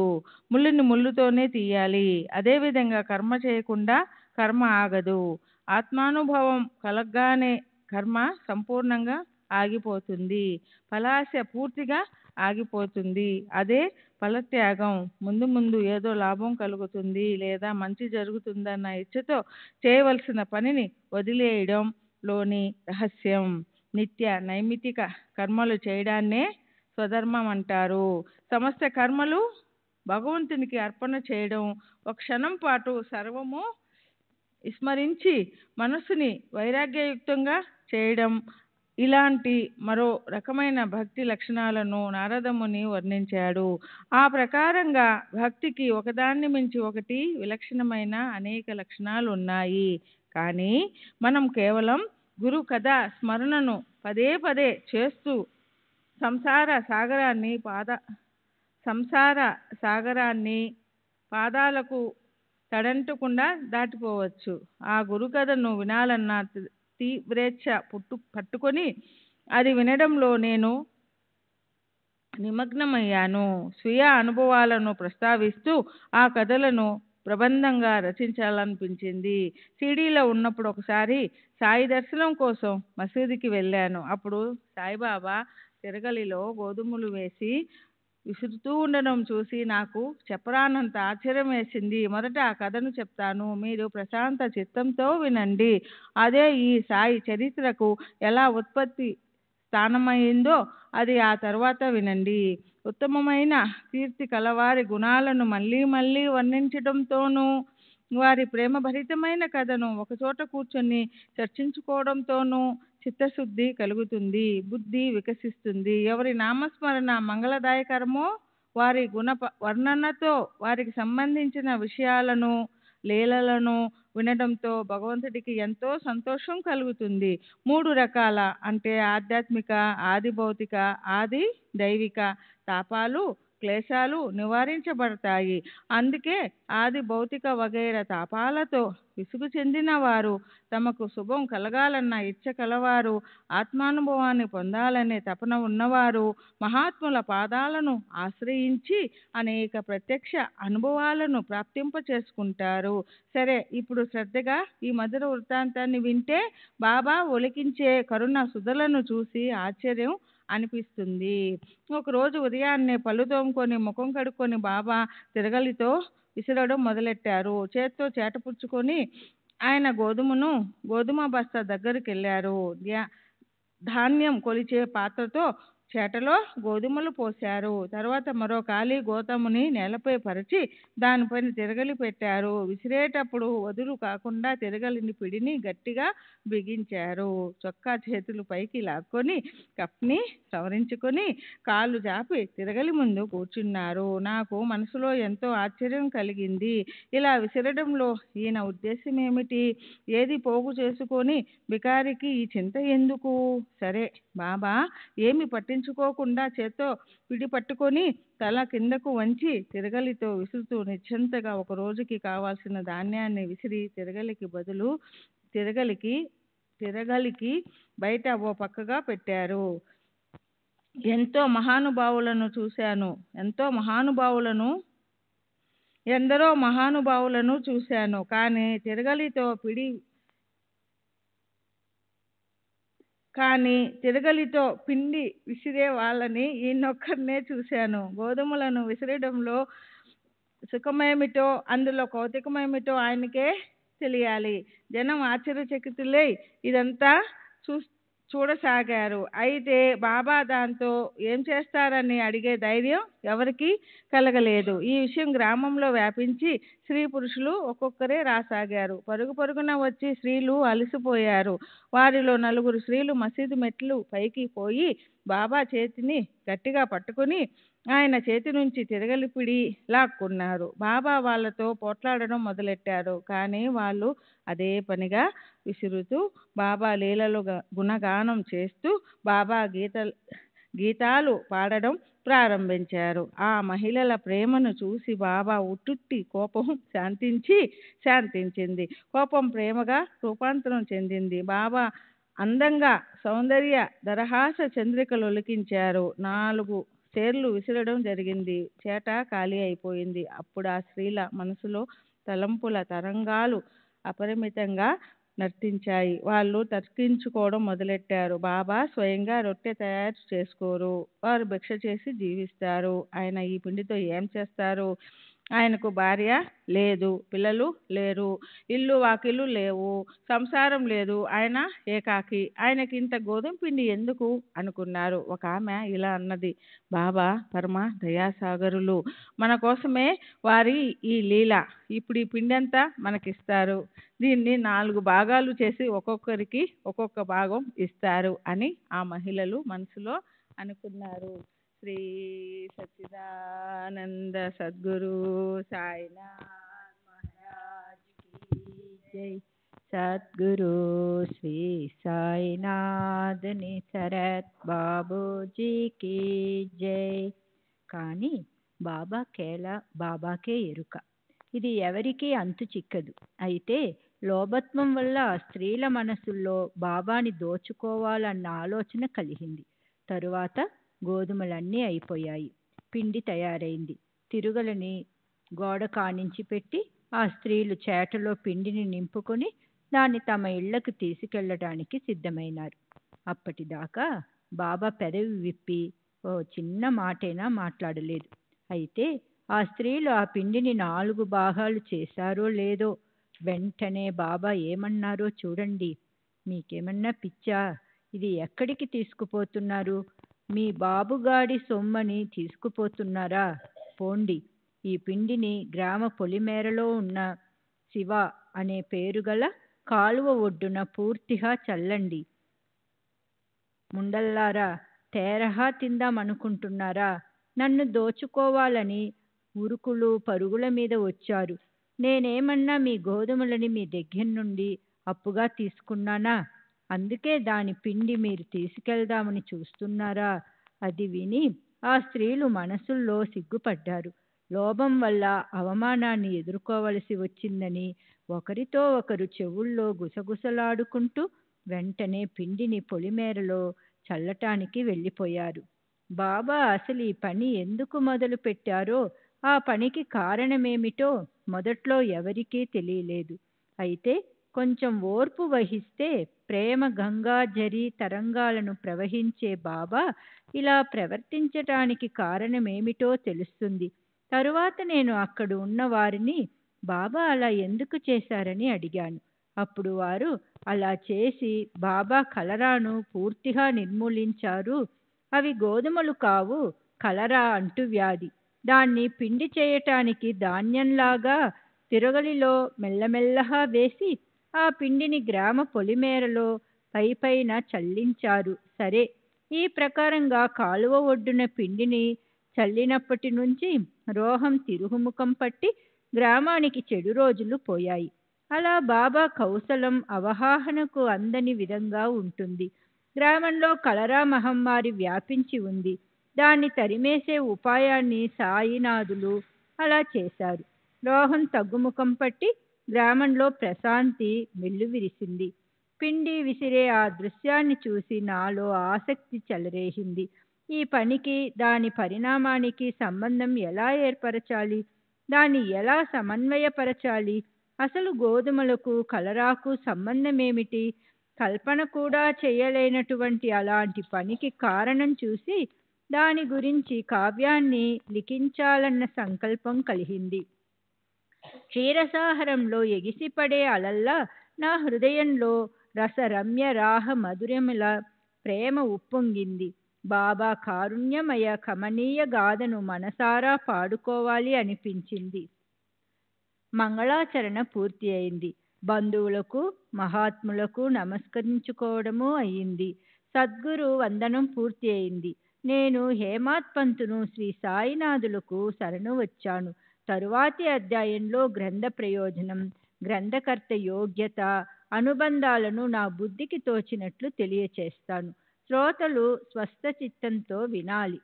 ముళ్ళుని ముళ్ళుతోనే తీయాలి. అదేవిధంగా కర్మ చేయకుండా కర్మ ఆగదు. ఆత్మానుభవం కలగ్గానే కర్మ సంపూర్ణంగా ఆగిపోతుంది. ఫలాశ పూర్తిగా ఆగిపోతుంది. అదే ఫలత్యాగం. ముందు ముందు ఏదో లాభం కలుగుతుంది లేదా మంచి జరుగుతుందన్న ఇచ్చతో చేయవలసిన పనిని వదిలేయడంలోని రహస్యం. నిత్య నైమితిక కర్మలు చేయడాన్నే స్వధర్మం అంటారు. సమస్త కర్మలు భగవంతునికి అర్పణ చేయడం, ఒక క్షణం పాటు సర్వము విస్మరించి మనస్సుని వైరాగ్యయుక్తంగా చేయడం, ఇలాంటి మరో రకమైన భక్తి లక్షణాలను నారదముని వర్ణించాడు. ఆ ప్రకారంగా భక్తికి ఒకదాన్ని మించి ఒకటి విలక్షణమైన అనేక లక్షణాలు ఉన్నాయి. కానీ మనం కేవలం గురు కథ స్మరణను పదే పదే చేస్తూ సంసార సాగరాన్ని పాదాలకు తడంటకుండా దాటిపోవచ్చు. ఆ గురుకథను వినాలన్న తీవ్రేచ్ఛ పట్టుకొని అది వినడంలో నేను నిమగ్నమయ్యాను. స్వీయ అనుభవాలను ప్రస్తావిస్తూ ఆ కథలను ప్రబంధంగా రచించాలనిపించింది. సిడీలో ఉన్నప్పుడు ఒకసారి సాయి దర్శనం కోసం మసీదుకి వెళ్ళాను. అప్పుడు సాయిబాబా తిరగలిలో గోధుమలు వేసి విసురుతూ ఉండడం చూసి నాకు చెప్పరానంత ఆశ్చర్యం వేసింది. మొదట ఆ కథను చెప్తాను, మీరు ప్రశాంత చిత్తంతో వినండి. అదే ఈ సాయి చరిత్రకు ఎలా ఉత్పత్తి స్థానమైందో అది ఆ తర్వాత వినండి. ఉత్తమమైన కీర్తి కలవారి గుణాలను మళ్ళీ మళ్ళీ వర్ణించడంతోనూ వారి ప్రేమభరితమైన కథను ఒకచోట కూర్చొని చర్చించుకోవడంతోనూ చిత్తశుద్ధి కలుగుతుంది, బుద్ధి వికసిస్తుంది. ఎవరి నామస్మరణ మంగళదాయకరమో వారి గుణ వర్ణనతో వారికి సంబంధించిన విషయాలను లీలలను వినడంతో భగవంతుడికి ఎంతో సంతోషం కలుగుతుంది. 3 రకాల అంటే ఆధ్యాత్మిక, ఆది భౌతిక, ఆది దైవిక తాపాలు, క్లేశాలు నివారించబడతాయి. అందుకే ఆది భౌతిక వగైర తాపాలతో విసుగు చెందిన వారు, తమకు శుభం కలగాలన్న ఇచ్చ కలవారు, ఆత్మానుభవాన్ని పొందాలనే తపన ఉన్నవారు మహాత్ముల పాదాలను ఆశ్రయించి అనేక ప్రత్యక్ష అనుభవాలను ప్రాప్తింప చేసుకుంటారు. సరే, ఇప్పుడు శ్రద్ధగా ఈ మధుర వృత్తాంతాన్ని వింటే బాబా ఒలికించే కరుణ సుధలను చూసి ఆశ్చర్యం అనిపిస్తుంది. ఒకరోజు ఉదయాన్నే పళ్ళు తోముకొని ముఖం కడుక్కొని బాబా తిరగలితో విసరడం మొదలెట్టారు. చేత్తో చేటపుచ్చుకొని ఆయన గోధుమ బస్తా దగ్గరికి వెళ్ళారు. ధాన్యం కొలిచే పాత్రతో చేటలో గోధుమలు పోశారు. తర్వాత మరో ఖాళీ గోతముని నేలపై పరిచి దానిపైన తిరగలి పెట్టారు. విసిరేటప్పుడు వదులు కాకుండా తిరగలిని పిడిని గట్టిగా బిగించారు. చొక్కా చేతులు పైకి లాక్కొని కప్ని సవరించుకొని కాళ్ళు జాపి తిరగలి ముందు కూర్చున్నారు. నాకు మనసులో ఎంతో ఆశ్చర్యం కలిగింది. ఇలా విసిరడంలో ఈయన ఉద్దేశం ఏమిటి? ఏది పోగు చేసుకొని బికారికి ఈ చింత ఎందుకు? సరే, బాబా ఏమి పట్టించుకోకుండా చేత్తో పిడి పట్టుకొని తల కిందకు వంచి తిరగలితో విసురుతూ నిశ్చంతగా ఒక రోజుకి కావాల్సిన ధాన్యాన్ని విసిరి తిరగలికి బదులు తిరగలికి బయట ఓ పక్కగా పెట్టారు. ఎందరో మహానుభావులను చూశాను, కానీ తిరగలితో పిండి విసిరే వాళ్ళని ఈయనొక్కరినే చూశాను. గోధుమలను విసిరడంలో సుఖమేమిటో, అందులో కౌతుకమేమిటో ఆయనకే తెలియాలి. జనం ఆశ్చర్యచకితులై ఇదంతా చూడసాగారు. అయితే బాబా దాంతో ఏం చేస్తారని అడిగే ధైర్యం ఎవరికీ కలగలేదు. ఈ విషయం గ్రామంలో వ్యాపించి స్త్రీ పురుషులు ఒక్కొక్కరే రాసాగారు. పరుగున వచ్చి స్త్రీలు అలసిపోయారు. వారిలో 4 స్త్రీలు మసీదు మెట్లు పైకి పోయి బాబా చేతిని గట్టిగా పట్టుకుని ఆయన చేతి నుంచి తిరగలి పిడి లాక్కున్నారు. బాబా వాళ్ళతో పోట్లాడడం మొదలెట్టారు. కానీ వాళ్ళు అదే పనిగా విసురుతూ బాబా లీలలు గుణగానం చేస్తూ బాబా గీతాలు పాడడం ప్రారంభించారు. ఆ మహిళల ప్రేమను చూసి బాబా ఉట్టుట్టి కోపం శాంతించింది. కోపం ప్రేమగా రూపాంతరం చెందింది. బాబా అందంగా సౌందర్య దరహాస చంద్రికలు ఒలికించారు. 4 సేర్లు విసరడం జరిగింది. చేట ఖాళీ అయిపోయింది. అప్పుడు ఆ స్త్రీల మనసులో తలంపుల తరంగాలు అపరిమితంగా నర్తించాయి. వాళ్ళు తర్కించుకోవడం మొదలెట్టారు. బాబా స్వయంగా రొట్టె తయారు చేసుకోరు, వారు భిక్ష చేసి జీవిస్తారు. ఆయన ఈ పిండితో ఏం చేస్తారు? ఆయనకు భార్య లేదు, పిల్లలు లేరు, ఇల్లు వాకిలు లేవు, సంసారం లేదు, ఆయన ఏకాకి. ఆయనకి ఇంత గోధుమ పిండి ఎందుకు అనుకున్నారు. ఒక ఆమె ఇలా అన్నది, బాబా పరమ దయాసాగరులు, మన కోసమే వారి ఈ లీల. ఇప్పుడు ఈ పిండి అంతా మనకిస్తారు, దీన్ని 4 భాగాలు చేసి ఒక్కొక్కరికి ఒక్కొక్క భాగం ఇస్తారు అని ఆ మహిళలు మనసులో అనుకున్నారు. శ్రీ సచ్చిదానంద సద్గురు సాయినాథ్ మహారాజ్ की जय. సద్గురు శ్రీ సాయినాథ్ నిసరత్ బాబూజీకి జై. కానీ బాబాకే ఎరుక. ఇది ఎవరికీ అంతు చిక్కదు. అయితే లోభత్వం వల్ల స్త్రీల మనసుల్లో బాబాని దోచుకోవాలన్న ఆలోచన కలిగింది. తరువాత గోధుమలన్నీ అయిపోయాయి. పిండి తయారైంది. తిరుగలని గోడ కానించి పెట్టి ఆ స్త్రీలు చేటలో పిండిని నింపుకొని దాన్ని తమ ఇళ్లకు తీసుకెళ్లడానికి సిద్ధమైనారు. అప్పటిదాకా బాబా పెదవి విప్పి ఓ చిన్న మాటైనా మాట్లాడలేదు. అయితే ఆ స్త్రీలు ఆ పిండిని 4 భాగాలు చేశారో లేదో, వెంటనే బాబా ఏమన్నారో చూడండి. మీకేమన్నా పిచ్చా? ఇది ఎక్కడికి తీసుకుపోతున్నారు? మీ బాబుగాడి సొమ్మని తీసుకుపోతున్నారా? పోండి, ఈ పిండిని గ్రామ పొలిమేరలో ఉన్న శివ అనే పేరుగల కాలువ ఒడ్డున పూర్తిగా చల్లండి. ముండల్లారా, తేరహా తిందామనుకుంటున్నారా? నన్ను దోచుకోవాలని ఉరుకులు పరుగుల మీద వచ్చారు. నేనేమన్నా మీ గోధుమలని మీ దగ్గర నుండి అప్పుగా తీసుకున్నానా? అందుకే దాని పిండి మీరు తీసుకెళ్దామని చూస్తున్నారా? అది విని ఆ స్త్రీలు మనసుల్లో సిగ్గుపడ్డారు. లోభం వల్ల అవమానాన్ని ఎదుర్కోవలసి వచ్చిందని ఒకరితో ఒకరు చెవుల్లో గుసగుసలాడుకుంటూ వెంటనే పిండిని పొలిమేరలో చల్లటానికి వెళ్ళిపోయారు. బాబా అసలు ఈ పని ఎందుకు మొదలు పెట్టారో, ఆ పనికి కారణమేమిటో మొదట్లో ఎవరికీ తెలియలేదు. అయితే కొంచెం ఓర్పు వహిస్తే ప్రేమ గంగా జరీ తరంగాలను ప్రవహించే బాబా ఇలా ప్రవర్తించటానికి కారణమేమిటో తెలుస్తుంది. తరువాత నేను అక్కడ ఉన్న వారిని బాబా అలా ఎందుకు చేశారని అడిగాను. అప్పుడు వారు అలా చేసి బాబా కలరాను పూర్తిగా నిర్మూలించారు. అవి గోధుమలు కావు, కలరా అంటువ్యాధి. దాన్ని పిండి చేయటానికి ధాన్యంలాగా తిరగలిలో మెల్లమెల్లగా వేసి ఆ పిండిని గ్రామ పొలిమేరలో పైపైన చల్లించారు. సరే, ఈ ప్రకారంగా కాలువ ఒడ్డున పిండిని చల్లినప్పటి నుంచి రోహం తిరుగుముఖం పట్టి గ్రామానికి చెడు రోజులు పోయాయి. అలా బాబా కౌశలం అవగాహనకు అందని విధంగా ఉంటుంది. గ్రామంలో కలరా మహమ్మారి వ్యాపించి ఉంది. దాన్ని తరిమేసే ఉపాయాన్ని సాయినాథులు అలా చేశారు. రోహం తగ్గుముఖం పట్టి గ్రామంలో ప్రశాంతి వెల్లువిరిసింది. పిండి విసిరే ఆ దృశ్యాన్ని చూసి నాలో ఆసక్తి చెలరేగింది. ఈ పనికి దాని పరిణామానికి సంబంధం ఎలా ఏర్పరచాలి? దాన్ని ఎలా సమన్వయపరచాలి? అసలు గోధుమలకు కలరాకు సంబంధమేమిటి? కల్పన కూడా చేయలేనటువంటి అలాంటి పనికి కారణం చూసి దాని గురించి కావ్యాన్ని లిఖించాలన్న సంకల్పం కలిగింది. క్షీరసాగరంలో ఎగిసిపడే అలల్లా నా హృదయంలో రసరమ్య రాహ మధురముల ప్రేమ ఉప్పొంగింది. బాబా కారుణ్యమయ కమనీయ గాథను మనసారా పాడుకోవాలి అనిపించింది. మంగళాచరణ పూర్తి అయింది. బంధువులకు మహాత్ములకు నమస్కరించుకోవడము అయింది. సద్గురు వందనం పూర్తి అయింది. నేను హేమాత్ పంతును శ్రీ సాయినాథులకు శరణు వచ్చాను. తరువాతి అధ్యాయంలో గ్రంథ ప్రయోజనం, గ్రంథకర్త యోగ్యత, అనుబంధాలను నా బుద్ధికి తోచినట్లు తెలియచేస్తాను. శ్రోతలు స్వస్థ చిత్తంతో వినాలి.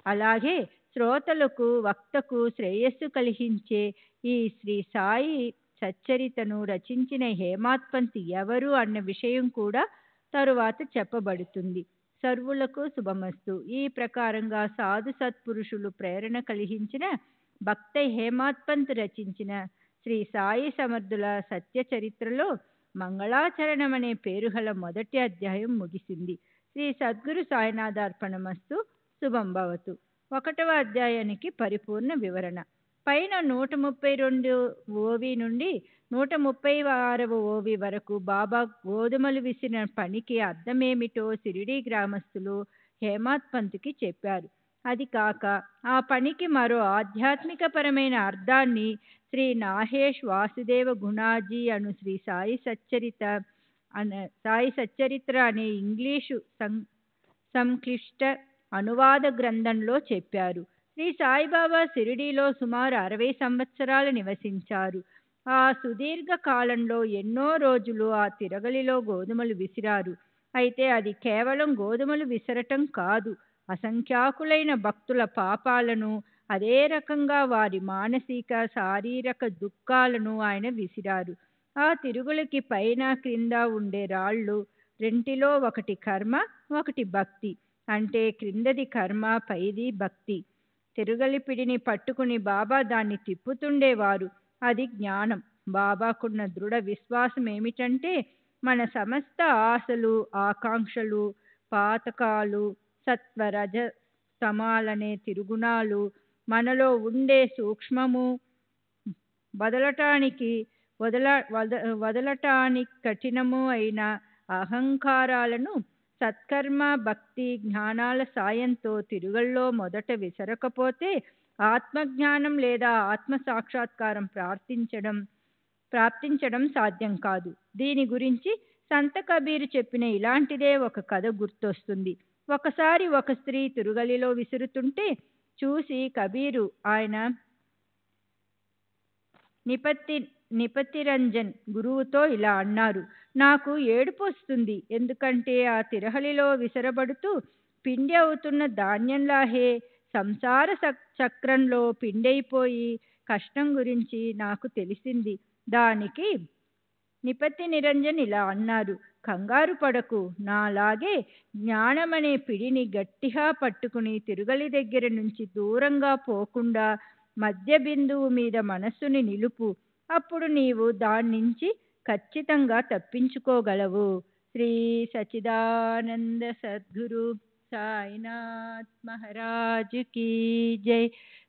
అలాగే శ్రోతలకు వక్తకు శ్రేయస్సు కలిగించే ఈ శ్రీ సాయి సచ్చరితను రచించిన హేమాత్ పంత్ ఎవరు అన్న విషయం కూడా తరువాత చెప్పబడుతుంది. సర్వులకు శుభమస్తు. ఈ ప్రకారంగా సాధు సత్పురుషులు ప్రేరణ కలిగించిన భక్త హేమాత్ పంత్ రచించిన శ్రీ సాయి సమర్థుల సత్య చరిత్రలో మంగళాచరణం అనే పేరు గల మొదటి అధ్యాయం ముగిసింది. శ్రీ సద్గురు సాయినాథార్పణమస్తు. శుభం భవతు. 1వ అధ్యాయానికి పరిపూర్ణ వివరణ. పైన 132 ఓవి నుండి 136వ ఓవి వరకు బాబా గోధుమలు విసిన పనికి అర్థమేమిటో సిరిడి గ్రామస్తులు హేమాత్ పంత్కి చెప్పారు. అది కాక ఆ పనికి మరో ఆధ్యాత్మికపరమైన అర్థాన్ని శ్రీ నాహేష్ వాసుదేవ గుణాజీ అను శ్రీ సాయి సచ్చరిత్ర అనే ఇంగ్లీషు సంక్లిష్ట అనువాద గ్రంథంలో చెప్పారు. శ్రీ సాయిబాబా షిరిడీలో సుమారు 60 సంవత్సరాలు నివసించారు. ఆ సుదీర్ఘ కాలంలో ఎన్నో రోజులు ఆ తిరగలిలో గోధుమలు విసిరారు. అయితే అది కేవలం గోధుమలు విసరటం కాదు, అసంఖ్యాకులైన భక్తుల పాపాలను, అదే రకంగా వారి మానసిక శారీరక దుఃఖాలను ఆయన విసిరారు. ఆ తిరుగులకి పైన క్రింద ఉండే రాళ్ళు రెంటిలో ఒకటి కర్మ, ఒకటి భక్తి. అంటే క్రిందది కర్మ, పైది భక్తి. తిరుగలి పిడిని పట్టుకుని బాబా దాన్ని తిప్పుతుండేవారు. అది జ్ఞానం. బాబాకున్న దృఢ విశ్వాసం ఏమిటంటే మన సమస్త ఆశలు, ఆకాంక్షలు, పాతకాలు, సత్వరజ తమాలనే తిరుగుణాలు, మనలో ఉండే సూక్ష్మము వదలటానికి కఠినము అయిన అహంకారాలను సత్కర్మ, భక్తి, జ్ఞానాల సాయంతో తిరుగల్లో మొదట విసరకపోతే ఆత్మజ్ఞానం లేదా ఆత్మ సాక్షాత్కారం ప్రాప్తించడం సాధ్యం కాదు. దీని గురించి సంత కబీరు చెప్పిన ఇలాంటిదే ఒక కథ గుర్తొస్తుంది. ఒకసారి ఒక స్త్రీ తిరుగలిలో విసురుతుంటే చూసి కబీరు, ఆయన నిపత్తి నిపతిరంజన్ గురువుతో ఇలా అన్నారు. నాకు ఏడుపు వస్తుంది. ఎందుకంటే ఆ తిరహలిలో విసరబడుతూ పిండి అవుతున్న ధాన్యంలాహే సంసార చక్రంలో పిండైపోయి కష్టం గురించి నాకు తెలిసింది. దానికి నిపత్తి నిరంజన్ ఇలా అన్నారు. కంగారు పడకు. నాలాగే జ్ఞానమనే పిడిని గట్టిగా పట్టుకుని తిరుగలి దగ్గర నుంచి దూరంగా పోకుండా మధ్య బిందువు మీద మనస్సుని నిలుపు. అప్పుడు నీవు దాని నుంచి ఖచ్చితంగా తప్పించుకోగలవు. శ్రీ సచిదానంద సద్గురు సాయినాథ్ మహారాజ్ కీ జై.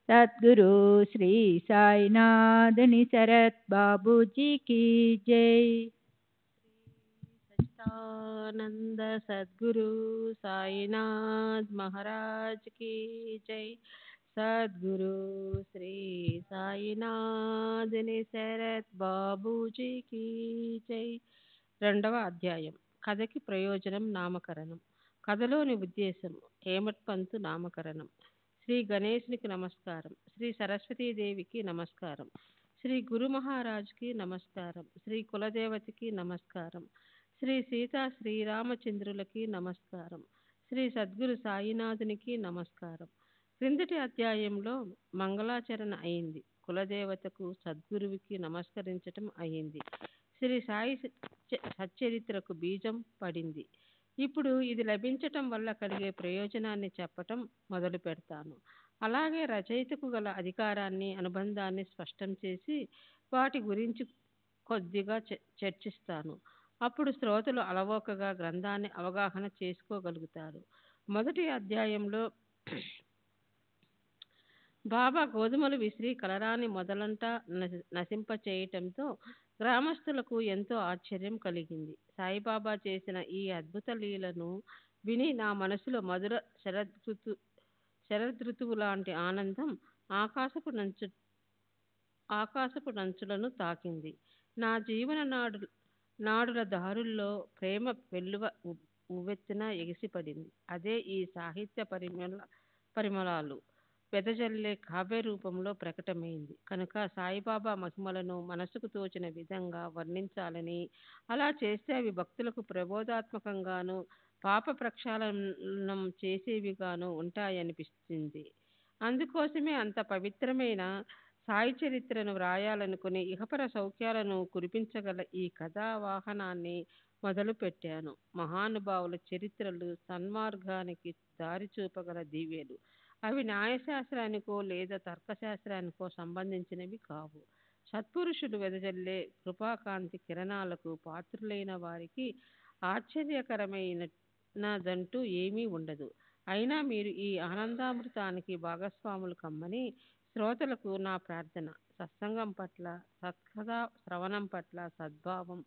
సద్గురు శ్రీ సాయినాథని శరత్ బాబూజీ కీ జై. సచిదానంద సద్గురు సాయినాథ్ మహారాజ్ की जय. సద్గురు శ్రీ సాయినాథ్ శరత్ బాబూజీ की జై. రెండవ అధ్యాయం. కథకి ప్రయోజనం నామకరణం. కథలోని ఉద్దేశం హేమత్ పంతు నామకరణం. శ్రీ గణేశునికి నమస్కారం. శ్రీ సరస్వతీదేవికి నమస్కారం. శ్రీ గురు మహారాజ్కి నమస్కారం. శ్రీ కులదేవతకి నమస్కారం. శ్రీ సీతా శ్రీరామచంద్రులకి నమస్కారం. శ్రీ సద్గురు సాయినాథునికి నమస్కారం. క్రిందటి అధ్యాయంలో మంగళాచరణ అయింది. కులదేవతకు సద్గురువుకి నమస్కరించటం అయింది. శ్రీ సాయి సచ్చరిత్రకు బీజం పడింది. ఇప్పుడు ఇది లభించటం వల్ల కలిగే ప్రయోజనాన్ని చెప్పటం మొదలు పెడతాను. అలాగే రచయితకు గల అధికారాన్ని, అనుబంధాన్ని స్పష్టం చేసి వాటి గురించి కొద్దిగా చర్చిస్తాను. అప్పుడు శ్రోతలు అలవోకగా గ్రంథాన్ని అవగాహన చేసుకోగలుగుతారు. మొదటి అధ్యాయంలో బాబా గోధుమలు విసిరి కలరాని మొదలంతా నశింపచేయటంతో గ్రామస్తులకు ఎంతో ఆశ్చర్యం కలిగింది. సాయిబాబా చేసిన ఈ అద్భుత లీలను విని నా మనసులో మధుర శరదృతువు లాంటి ఆనందం ఆకాశపు నంచులను తాకింది. నా జీవన నాడుల దారుల్లో ప్రేమ వెల్లువ ఉవ్వెత్తున ఎగిసిపడింది. అదే ఈ సాహిత్య పరిమళాలు వెదజల్లే కావ్య రూపంలో ప్రకటమైంది. కనుక సాయిబాబా మహిమలను మనసుకు తోచిన విధంగా వర్ణించాలని, అలా చేస్తే అవి భక్తులకు ప్రబోధాత్మకంగాను పాప ప్రక్షాళనం చేసేవిగాను ఉంటాయనిపించింది. అందుకోసమే అంత పవిత్రమైన సాయి చరిత్రను వ్రాయాలనుకుని ఇహపర సౌఖ్యాలను కురిపించగల ఈ కథావాహనాన్ని మొదలుపెట్టాను. మహానుభావుల చరిత్రలు సన్మార్గానికి దారి చూపగల దివ్యలు. అవి న్యాయశాస్త్రానికో లేదా తర్కశాస్త్రానికో సంబంధించినవి కావు. సత్పురుషులు వెదజల్లే కృపాకాంతి కిరణాలకు పాత్రులైన వారికి ఆశ్చర్యకరమైనదంటూ ఏమీ ఉండదు. అయినా మీరు ఈ ఆనందామృతానికి భాగస్వాములు కమ్మని శ్రోతలకు నా ప్రార్థన. సత్సంగం పట్ల, సత్కథా శ్రవణం పట్ల సద్భావం,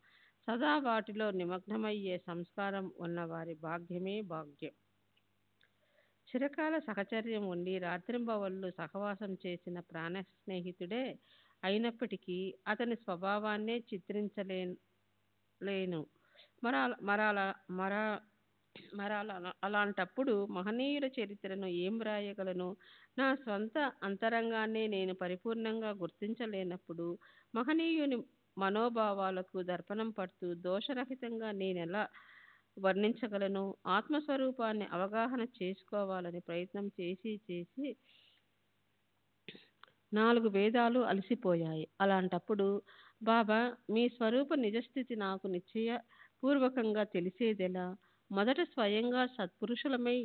సదా వాటిలో నిమగ్నమయ్యే సంస్కారం ఉన్నవారి భాగ్యమే భాగ్యం. చిరకాల సహచర్యం ఉండి రాత్రింబవళ్ళు సహవాసం చేసిన ప్రాణ స్నేహితుడే అయినప్పటికీ అతని స్వభావాన్నే చిత్రించలేను. అలాంటప్పుడు మహనీయుల చరిత్రను ఏం వ్రాయగలను? నా స్వంత అంతరంగాన్నే నేను పరిపూర్ణంగా గుర్తించలేనప్పుడు మహనీయుని మనోభావాలకు దర్పణం పడుతూ దోషరహితంగా నేనెలా వర్ణించగలను? ఆత్మస్వరూపాన్ని అవగాహన చేసుకోవాలని ప్రయత్నం చేసి 4 వేదాలు అలసిపోయాయి. అలాంటప్పుడు బాబా, మీ స్వరూప నిజస్థితి నాకు నిశ్చయపూర్వకంగా తెలిసేదెలా? మొదట స్వయంగా సత్పురుషులమై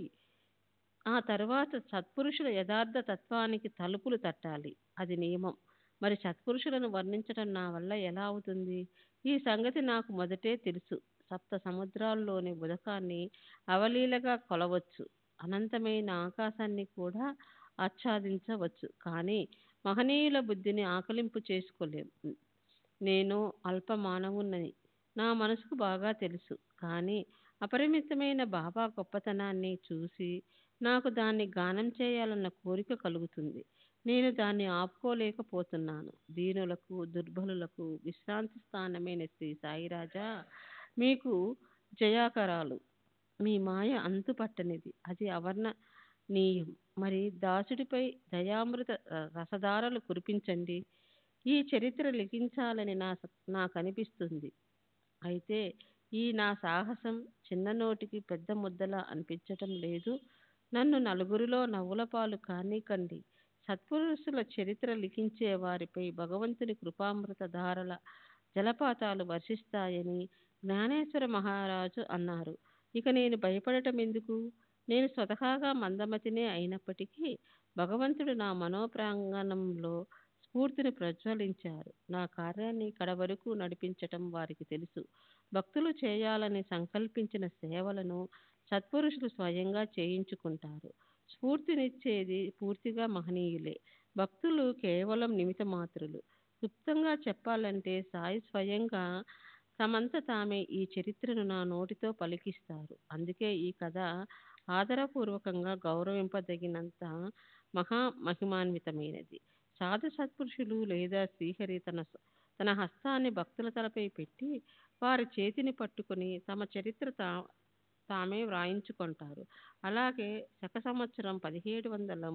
ఆ తర్వాత సత్పురుషుల యథార్థ తత్వానికి తలుపులు తట్టాలి. అది నియమం. మరి సత్పురుషులను వర్ణించడం నా వల్ల ఎలా అవుతుంది? ఈ సంగతి నాకు మొదటే తెలుసు. సప్త సముద్రాల్లోని ఉదకాన్ని అవలీలగా కొలవచ్చు, అనంతమైన ఆకాశాన్ని కూడా ఆచ్ఛాదించవచ్చు. కానీ మహనీయుల బుద్ధిని ఆకలింపు చేసుకోలేం. నేను అల్ప మానవున్నని నా మనసుకు బాగా తెలుసు. కానీ అపరిమితమైన బాబా గొప్పతనాన్ని చూసి నాకు దాన్ని గానం చేయాలన్న కోరిక కలుగుతుంది. నేను దాన్ని ఆపుకోలేకపోతున్నాను. దీనులకు, దుర్బలులకు విశ్రాంతి స్థానమైన శ్రీ సాయిరాజా, మీకు జయాకరాలు. మీ మాయ అంతుపట్టనిది, అది అవర్ణనీయం. మరి దాసుడిపై దయామృత రసధారలు కురిపించండి. ఈ చరిత్ర లిఖించాలని నాకు అనిపిస్తుంది. అయితే ఈ నా సాహసం చిన్న నోటికి పెద్ద ముద్దలా అనిపించటం లేదు. నన్ను నలుగురిలో నవ్వుల పాలు కానీకండి. సత్పురుషుల చరిత్ర లిఖించే వారిపై భగవంతుని కృపామృత ధారల జలపాతాలు వర్షిస్తాయని జ్ఞానేశ్వర మహారాజు అన్నారు. ఇక నేను భయపడటం ఎందుకు? నేను స్వతహాగా మందమతినే అయినప్పటికీ భగవంతుడు నా మనోప్రాంగణంలో స్ఫూర్తిని ప్రజ్వలించారు. నా కార్యాన్ని కడవరకు నడిపించటం వారికి తెలుసు. భక్తులు చేయాలని సంకల్పించిన సేవలను సత్పురుషులు స్వయంగా చేయించుకుంటారు. స్ఫూర్తినిచ్చేది పూర్తిగా మహనీయులే. భక్తులు కేవలం నిమిత మాత్రులు. క్లుప్తంగా చెప్పాలంటే సాయి స్వయంగా తమంత తామే ఈ చరిత్రను నా నోటితో పలికిస్తారు. అందుకే ఈ కథ ఆదరపూర్వకంగా గౌరవింపదగినంత మహిమాన్వితమైనది. సాధు సత్పురుషులు లేదా శ్రీహరి తన హస్తాన్ని భక్తుల తలపై పెట్టి వారి చేతిని పట్టుకొని తమ చరిత్ర తామే వ్రాయించుకుంటారు. అలాగే శక సంవత్సరం 1700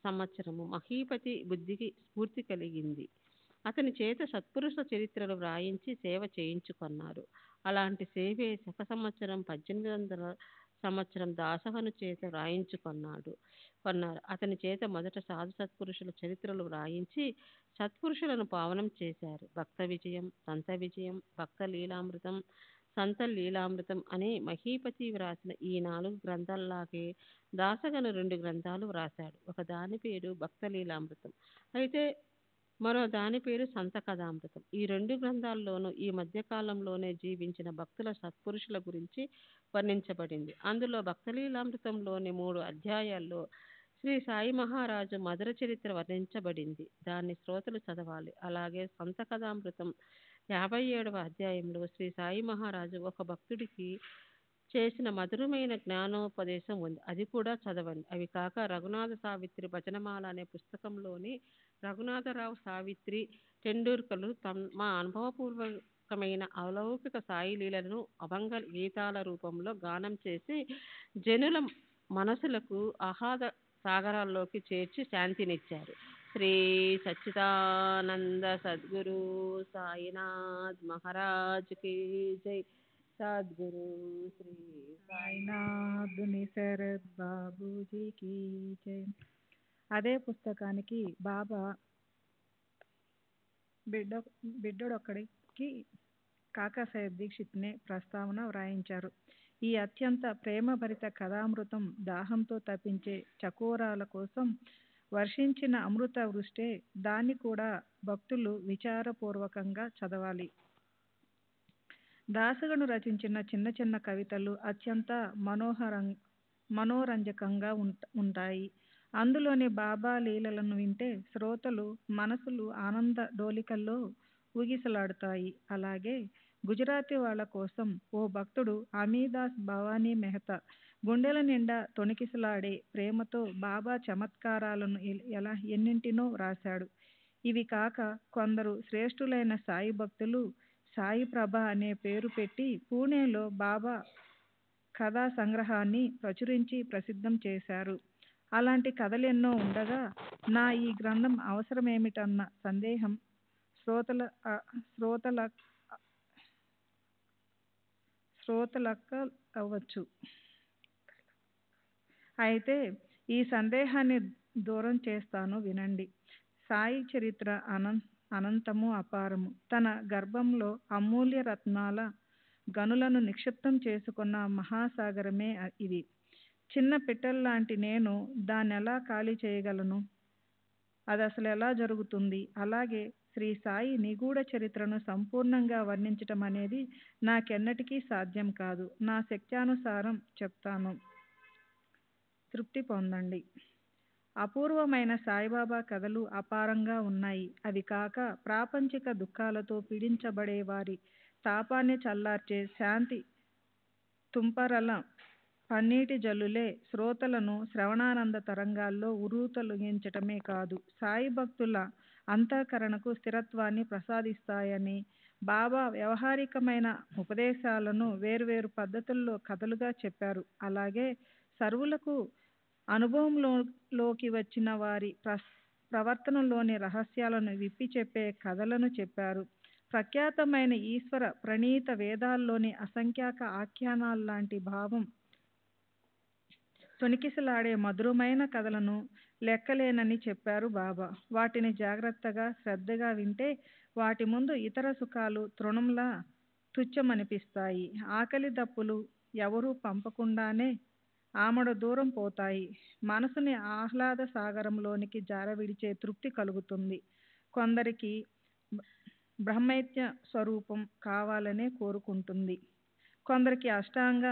సంవత్సరము మహీపతి బుద్ధికి స్ఫూర్తి కలిగింది. అతని చేత సత్పురుషుల చరిత్రలు వ్రాయించి సేవ చేయించుకున్నారు. అలాంటి సేవే శక సంవత్సరం 1800 సంవత్సరం దాసవను చేత వ్రాయించుకున్నారు. అతని చేత మొదట సాధు సత్పురుషుల చరిత్రలు వ్రాయించి సత్పురుషులను పావనం చేశారు. భక్త విజయం, సంత విజయం, భక్త లీలామృతం, సంత లీలామృతం అనే మహీపతి వ్రాసిన ఈ 4 గ్రంథాల్లాగే దాసగను 2 గ్రంథాలు వ్రాశాడు. ఒక దాని పేరు భక్త లీలామృతం అయితే మరో దాని పేరు సంత కథామృతం. ఈ 2 గ్రంథాల్లోనూ ఈ మధ్యకాలంలోనే జీవించిన భక్తుల సత్పురుషుల గురించి వర్ణించబడింది. అందులో భక్తలీలామృతంలోని 3 అధ్యాయాల్లో శ్రీ సాయి మహారాజు మధుర చరిత్ర వర్ణించబడింది. దాన్ని శ్రోతలు చదవాలి. అలాగే సంత కథామృతం 57వ అధ్యాయంలో శ్రీ సాయి మహారాజు ఒక భక్తుడికి చేసిన మధురమైన జ్ఞానోపదేశం ఉంది. అది కూడా చదవండి. అవి కాక రఘునాథ సావిత్రి భజనమాల అనే పుస్తకంలోని రఘునాథరావు సావిత్రి టెండూల్కర్లు తమ అనుభవపూర్వకమైన అలౌకిక సాయి లీలను అభంగ గీతాల రూపంలో గానం చేసి జనుల మనసులకు ఆహ్లాద సాగరాల్లోకి చేర్చి శాంతినిచ్చారు. శ్రీ సచ్చిదానంద సద్గురు సాయినాథ్ మహారాజ్ కి జై. సద్గురు శ్రీ సాయినాథ్ శరత్ బాబూజీకి జై. అదే పుస్తకానికి బాబా బిడ్డొక్కడికి కాకాసాహెబ్ దీక్షిత్నే ప్రస్తావన వ్రాయించారు. ఈ అత్యంత ప్రేమభరిత కథామృతం దాహంతో తప్పించే చకోరాల కోసం వర్షించిన అమృత వృష్టే. దాన్ని కూడా భక్తులు విచారపూర్వకంగా చదవాలి. దాసగను రచించిన చిన్న చిన్న కవితలు అత్యంత మనోరంజకంగా ఉంటాయి. అందులోని బాబా లీలలను వింటే శ్రోతలు మనసులు ఆనంద డోలికల్లో ఊగిసలాడుతాయి. అలాగే గుజరాతీ వాళ్ళ కోసం ఓ భక్తుడు అమీదాస్ భవానీ మెహతా గుండెల నిండా తొణికిసలాడే ప్రేమతో బాబా చమత్కారాలను ఎన్నింటినో వ్రాశాడు. ఇవి కాక కొందరు శ్రేష్ఠులైన సాయి భక్తులు సాయి ప్రభ అనే పేరు పెట్టి పూణేలో బాబా కథా సంగ్రహాన్ని ప్రచురించి ప్రసిద్ధం చేశారు. అలాంటి కథలెన్నో ఉండగా నా ఈ గ్రంథం అవసరమేమిటన్న సందేహం శ్రోతలక్క అవ్వచ్చు. అయితే ఈ సందేహాన్ని దూరం చేస్తాను వినండి. సాయి చరిత్ర అనంతము అపారము. తన గర్భంలో అమూల్య రత్నాల గనులను నిక్షిప్తం చేసుకున్న మహాసాగరమే ఇది. చిన్న పిట్టల్లాంటి నేను దాన్నెలా ఖాళీ చేయగలను? అది అసలు ఎలా జరుగుతుంది? అలాగే శ్రీ సాయి నిగూఢ చరిత్రను సంపూర్ణంగా వర్ణించటం అనేది నాకెన్నటికీ సాధ్యం కాదు. నా శక్త్యానుసారం చెప్తాను, తృప్తి పొందండి. అపూర్వమైన సాయిబాబా కథలు అపారంగా ఉన్నాయి. అవి కాక ప్రాపంచిక దుఃఖాలతో పీడించబడే వారి తాపాన్ని చల్లార్చే శాంతి తుంపరల పన్నీటి జల్లులే శ్రోతలను శ్రవణానంద తరంగాల్లో ఉర్రూతలొంగించటమే కాదు, సాయి భక్తుల అంతఃకరణకు స్థిరత్వాన్ని ప్రసాదిస్తాయని బాబా వ్యవహారికమైన ఉపదేశాలను వేర్వేరు పద్ధతుల్లో కథలుగా చెప్పారు. అలాగే సర్వులకు అనుభవంలోకి వచ్చిన వారి ప్రవర్తనలోని రహస్యాలను విప్పి చెప్పే కథలను చెప్పారు. ప్రఖ్యాతమైన ఈశ్వర ప్రణీత వేదాల్లోని అసంఖ్యాక ఆఖ్యానాల లాంటి భావం తొణికిసలాడే మధురమైన కథలను లెక్కలేనని చెప్పారు బాబా. వాటిని జాగ్రత్తగా శ్రద్ధగా వింటే వాటి ముందు ఇతర సుఖాలు తృణంలా తుచ్చమనిపిస్తాయి. ఆకలి దప్పులు ఎవరూ పంపకుండానే ఆమడ దూరం పోతాయి. మనసుని ఆహ్లాద సాగరంలోనికి జారవిడిచే తృప్తి కలుగుతుంది. కొందరికి బ్రహ్మైత్య స్వరూపం కావాలనే కోరుకుంటుంది. కొందరికి అష్టాంగ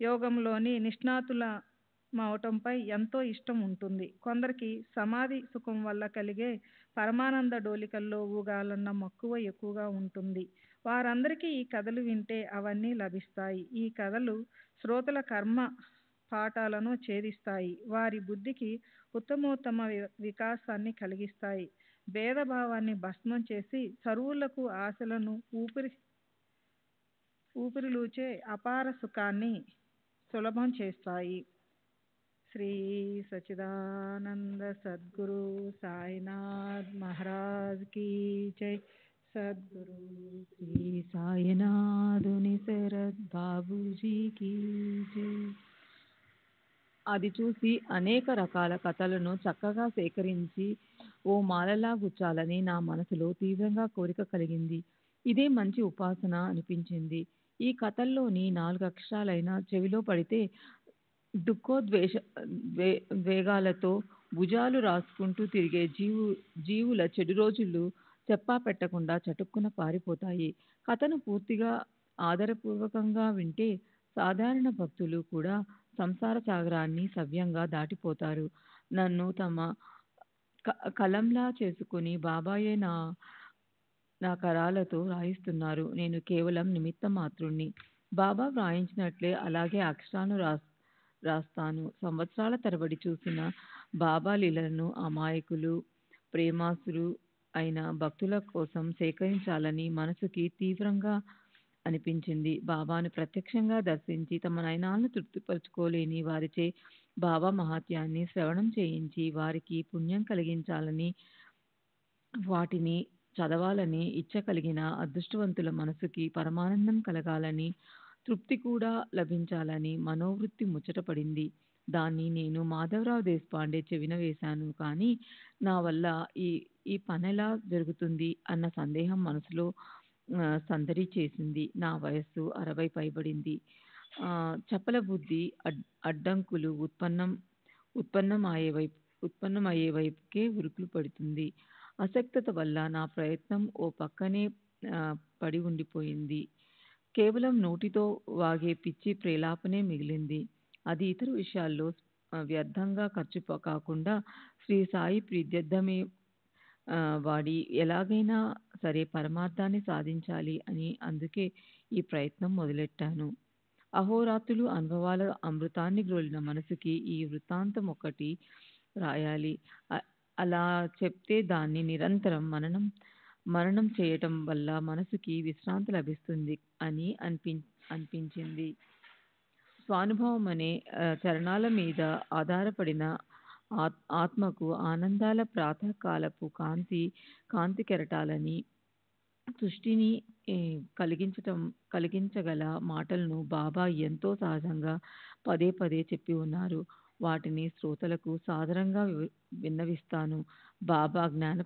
యోగంలోని నిష్ణాతులమవటంపై ఎంతో ఇష్టం ఉంటుంది. కొందరికి సమాధి సుఖం వల్ల కలిగే పరమానంద డోలికల్లో ఊగాలన్న మక్కువ ఎక్కువగా ఉంటుంది. వారందరికీ ఈ కథలు వింటే అవన్నీ లభిస్తాయి. ఈ కథలు శ్రోతల కర్మ పాఠాలను ఛేదిస్తాయి. వారి బుద్ధికి ఉత్తమోత్తమ వికాసాన్ని కలిగిస్తాయి. భేదభావాన్ని భస్మం చేసి సర్వులకు ఆశలను ఊపిరిలూచే అపార సుఖాన్ని సులభం చేస్తాయి. శ్రీ సచ్చిదానంద సద్గురు సాయినాథ్ మహారాజ్ కీ జై. సద్గురు శ్రీ సాయినాథుని శరత్ బాబూజీ కీ జై. అది చూసి అనేక రకాల కథలను చక్కగా సేకరించి ఓ మాలలా గుచ్చాలని నా మనసులో తీవ్రంగా కోరిక కలిగింది. ఇదే మంచి ఉపాసన అనిపించింది. ఈ కథల్లోని 4 అక్షరాలైనా చెవిలో పడితే ద్వేగాలతో భుజాలు రాసుకుంటూ తిరిగే జీవుల చెడు రోజులు చెప్పా పెట్టకుండా చటుక్కున పారిపోతాయి. కథను పూర్తిగా ఆదరపూర్వకంగా వింటే సాధారణ భక్తులు కూడా సంసార సాగరాన్ని సవ్యంగా దాటిపోతారు. నన్ను తమ కలంలా చేసుకుని బాబాయే నా కరాలతో రాయిస్తున్నారు. నేను కేవలం నిమిత్త మాత్రుణ్ణి. బాబా వ్రాయించినట్లే అలాగే అక్షరాలను రాస్తాను. సంవత్సరాల తరబడి చూసిన బాబా లీలలను అమాయకులు, ప్రేమాసులు అయిన భక్తుల కోసం సేకరించాలని మనసుకి తీవ్రంగా అనిపించింది. బాబాను ప్రత్యక్షంగా దర్శించి తమ నయనాలను తృప్తిపరచుకోలేని వారిచే బాబా మహాత్యాన్ని శ్రవణం చేయించి వారికి పుణ్యం కలిగించాలని, వాటిని చదవాలని ఇచ్చ కలిగిన అదృష్టవంతుల మనసుకి పరమానందం కలగాలని, తృప్తి కూడా లభించాలని మనోవృత్తి ముచ్చటపడింది. దాన్ని నేను మాధవరావు దేశపాండే చెవిన వేశాను. కానీ నా వల్ల ఈ పనెలా జరుగుతుంది అన్న సందేహం మనసులో సందడి చేసింది. నా వయస్సు 60 పైబడింది. చపల బుద్ధి అడ్డంకులు ఉత్పన్నమయ్యే వైపుకే ఉరుకులు పడుతుంది. అశక్తత వల్ల నా ప్రయత్నం ఓ పక్కనే పడి ఉండిపోయింది. కేవలం నోటితో వాగే పిచ్చి ప్రేలాపనే మిగిలింది. అది ఇతర విషయాల్లో వ్యర్థంగా ఖర్చు కాకుండా శ్రీ సాయి ప్రీత్యర్థమే వాడి ఎలాగైనా సరే పరమార్థాన్ని సాధించాలి అని అందుకే ఈ ప్రయత్నం మొదలెట్టాను. అహోరాత్రులు అనుభవాల అమృతాన్ని గ్రోలిన మనసుకి ఈ వృత్తాంతం ఒకటి రాయాలి. అలా చెప్తే దాన్ని నిరంతరం మననం చేయటం వల్ల మనసుకి విశ్రాంతి లభిస్తుంది అని అనిపించింది. స్వానుభవం అనే చరణాల మీద ఆధారపడిన ఆత్మకు ఆనందాల ప్రాతకాలపు కాంతి కెరటాలని సృష్టిని కలిగించగల మాటలను బాబా ఎంతో సహజంగా పదే పదే చెప్పి ఉన్నారు. వాటిని శ్రోతలకు సాదరంగా విన్నవిస్తాను. బాబా జ్ఞాన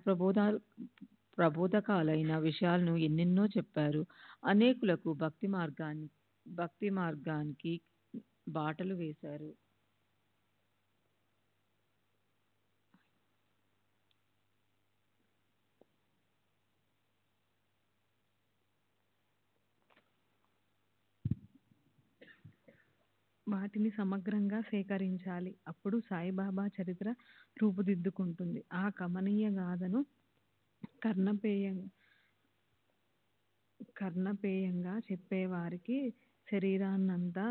ప్రబోధకాలైన విషయాలను ఎన్నెన్నో చెప్పారు. అనేకులకు భక్తి మార్గానికి బాటలు వేశారు. వాటిని సమగ్రంగా సేకరించాలి. అప్పుడు సాయిబాబా చరిత్ర రూపుదిద్దుకుంటుంది. ఆ కమనీయ గాథను కర్ణపేయంగా చెప్పేవారికి శరీరాన్నంతా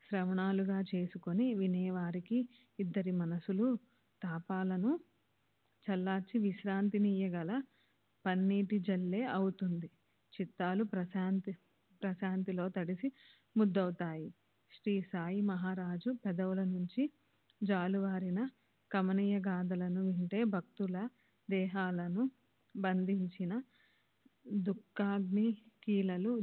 శ్రవణాలుగా చేసుకొని వినేవారికి ఇద్దరి మనసులు తాపాలను చల్లార్చి విశ్రాంతినియ్యగల పన్నీటి జల్లే అవుతుంది. చిత్తాలు ప్రశాంతిలో తడిసి ముద్దవుతాయి. శ్రీ సాయి మహారాజు పెదవుల నుంచి జాలువారిన కమనీయ గాథలను వింటే భక్తుల దేహాలను బంధించిన దుఃఖాగ్ని కీలలు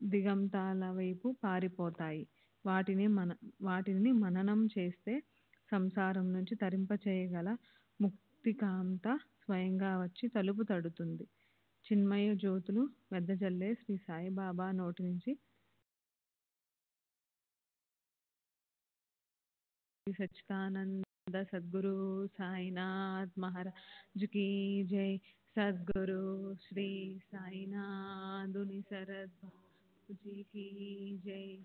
దిగంతాల వైపు పారిపోతాయి. వాటిని మననం చేస్తే సంసారం నుంచి తరింపచేయగల ముక్తికాంత స్వయంగా వచ్చి తలుపు తడుతుంది. చిన్మయ జ్యోతులు వెదజల్లే శ్రీ సాయిబాబా నోటి నుంచి శ్రీ సచ్చిదానంద సద్గురు సాయినాథ్ మహారాజ్ की जय. सद्गुरु श्री साईनाथ दुनि शरद बाबू जी की जय.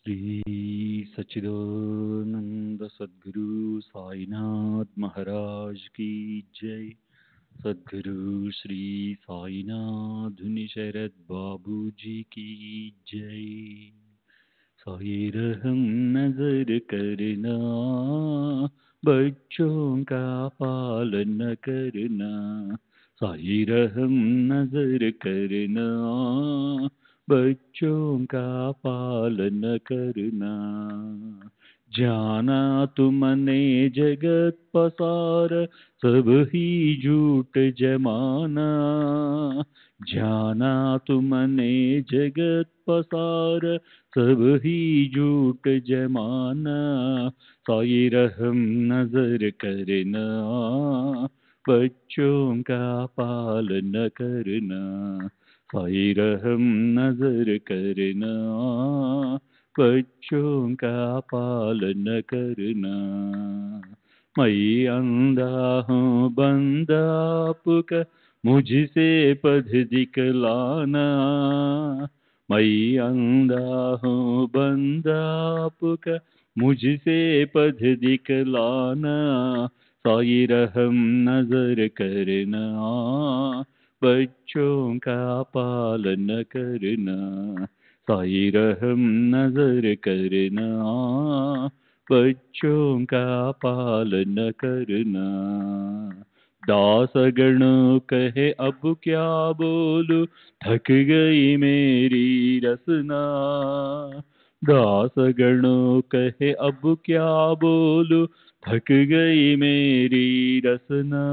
श्री सच्चिदानंद सद्गुरु साईनाथ महाराज की जय. सद्गुरु श्री साईनाथ धुनि शरद बाबू जी की जय. साई रहम नजर करना, बच्चों का पालन करना. साई रहम नजर करना, बच्चों का पालन करना. जाना तुमने जगत पसार, सब ही झूठ जमाना. जाना तुमने जगत पसार, सब ही झूठ जमाना. साई रहम नजर करना, बच्चों का पालन करना. साई रहम नजर करना, बच्चों का पालन करना. मैं अंधा हूँ बंदा आपका, मुझसे पथ दिखलाना, मैं अंधा हूँ बंदा आपका, मुझसे पथ दिखलाना, साई रहम नजर करना, बच्चों का पालन करना, साई रहम नजर करना, बच्चों का पालन करना। दास गण कहे अब क्या बोलूं, थक गई मेरी रसना, दास गण कहे अब क्या बोलूं, थक गई मेरी रसना,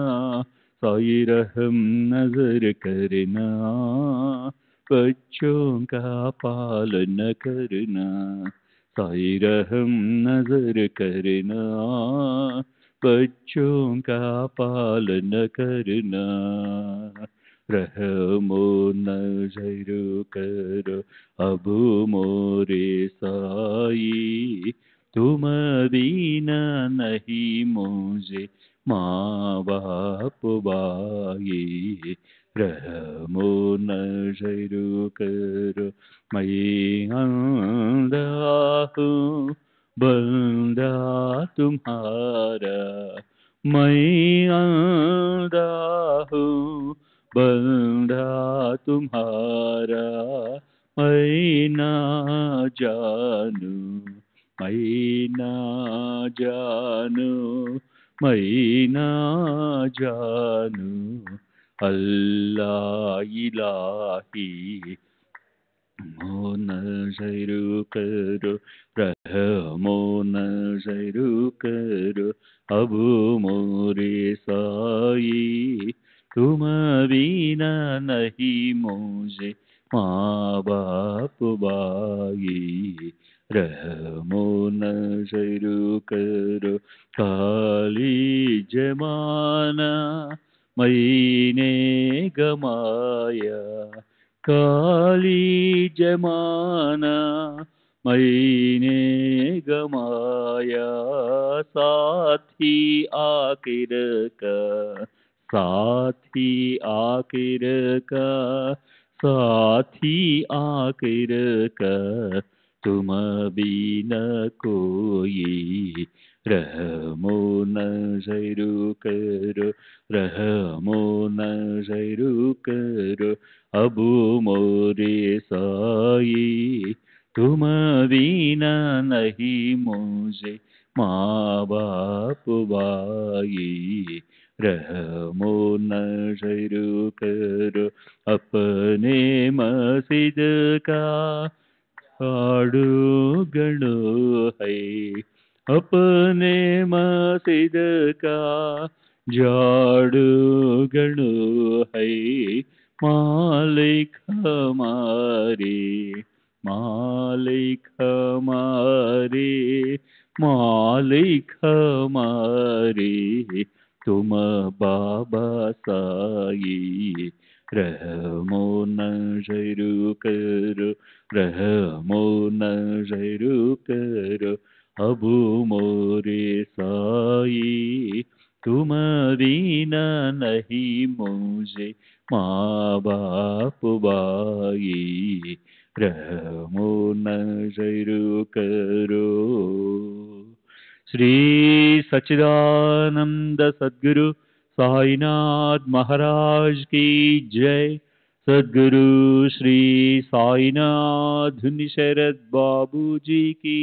साई रहम नजर करना, बच्चों का पालन करना, साई रहम नजर करना, बच्चों का पालन करना। रहमो नजर करो अब मोरे साई, तुम बिना नहीं मुझे माँ बाप भाई, रहमो नजर करो मैं अंधा हूँ बंदा तुम्हारा, मैं अंधा हूँ बंदा तुम्हारा, मैं ना जानू, मैं ना जानू, मैं ना जानू, अल्लाह इलाही। रहमो नजर करो, रहमो नजर करो अब मोरे साई, तुम बिना नहीं मुझे माँ बाप भाई, रहमो नजर करो। खाली जमाना मैंने गमाया, काली जमाना मैंने गमाया, साथी आखिर का, साथी आखिर का, साथी आखिर का, तुम बिना कोई, रहमो नजर करो, रहमो नजर करो अब मोरे साई, तुम बिना नहीं मुझे माँ बाप भाई, रहमो नजर करो अपने मस्जिद का झाड़ू गणो है, अपने मस्जिद का झाड़ू गणो है, मालिक हमारे, मालिक हमारे, मालिक हमारे, तुम बाबा साई, रहमो नजर करो, रहमो नजर करो अब मोरे साई, तुम बिना नहीं मुझे माँ बाप भाई, रहमो नजर करो। श्री सच्चिदानंद सद्गुरु साईनाथ महाराज की जय। सद्गुरु श्री साईनाथ धुनी शरद बाबू जी की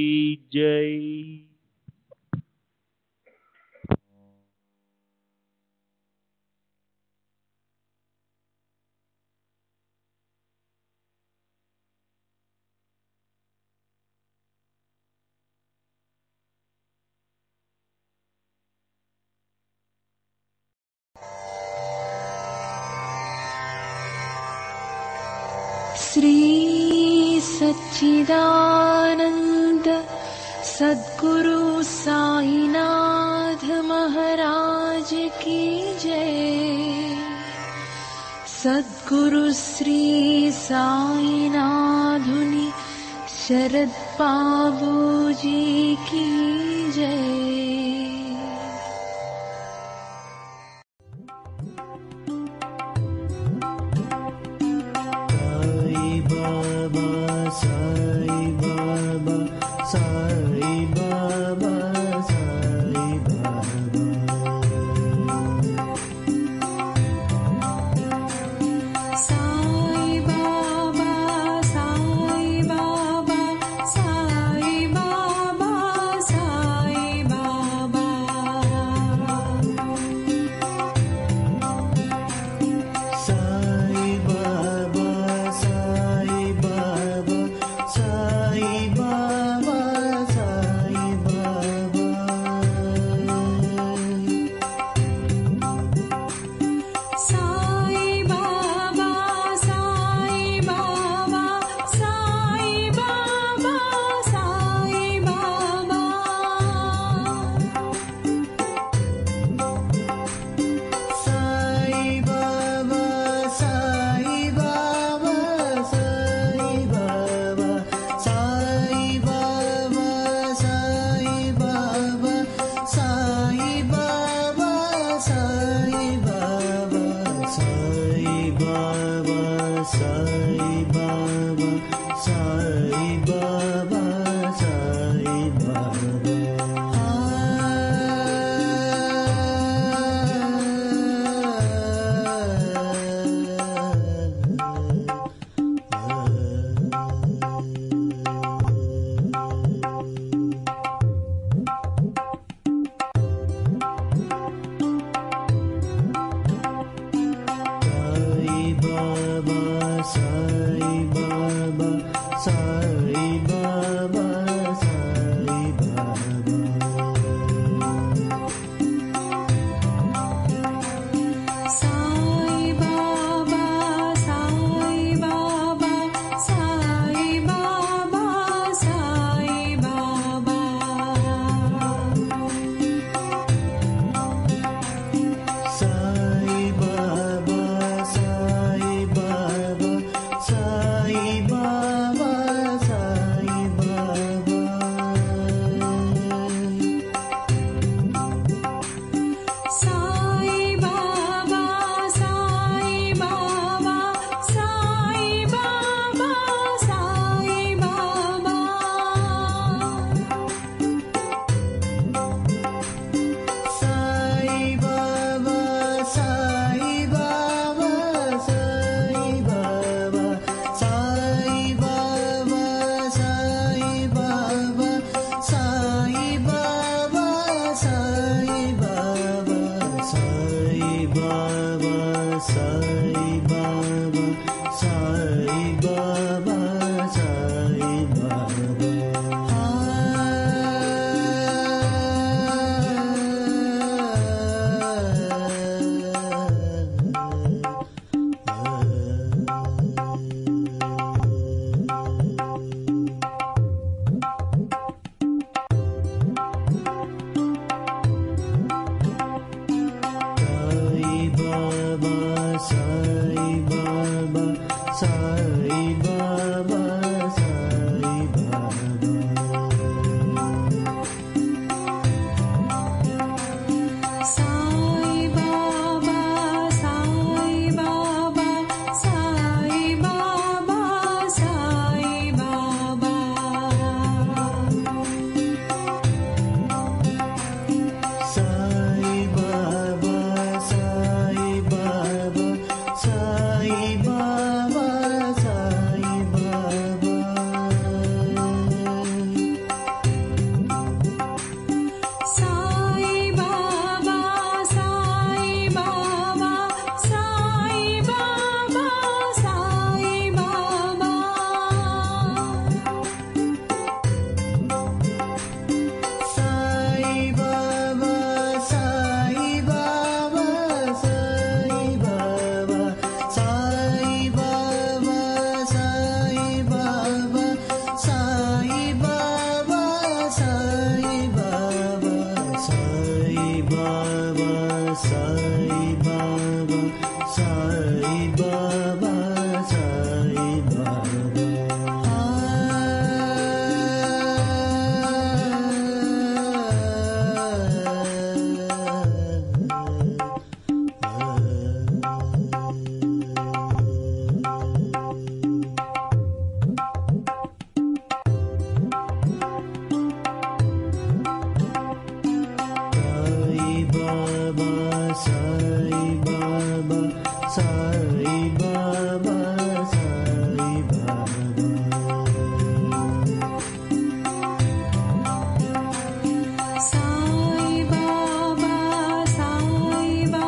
जय। श्री सच्चिदानंद सद्गुरु साईनाथ महाराज की जय। सद्गुरु श्री साईनाथुनि शरद बाबू जी की जय। Sai Baba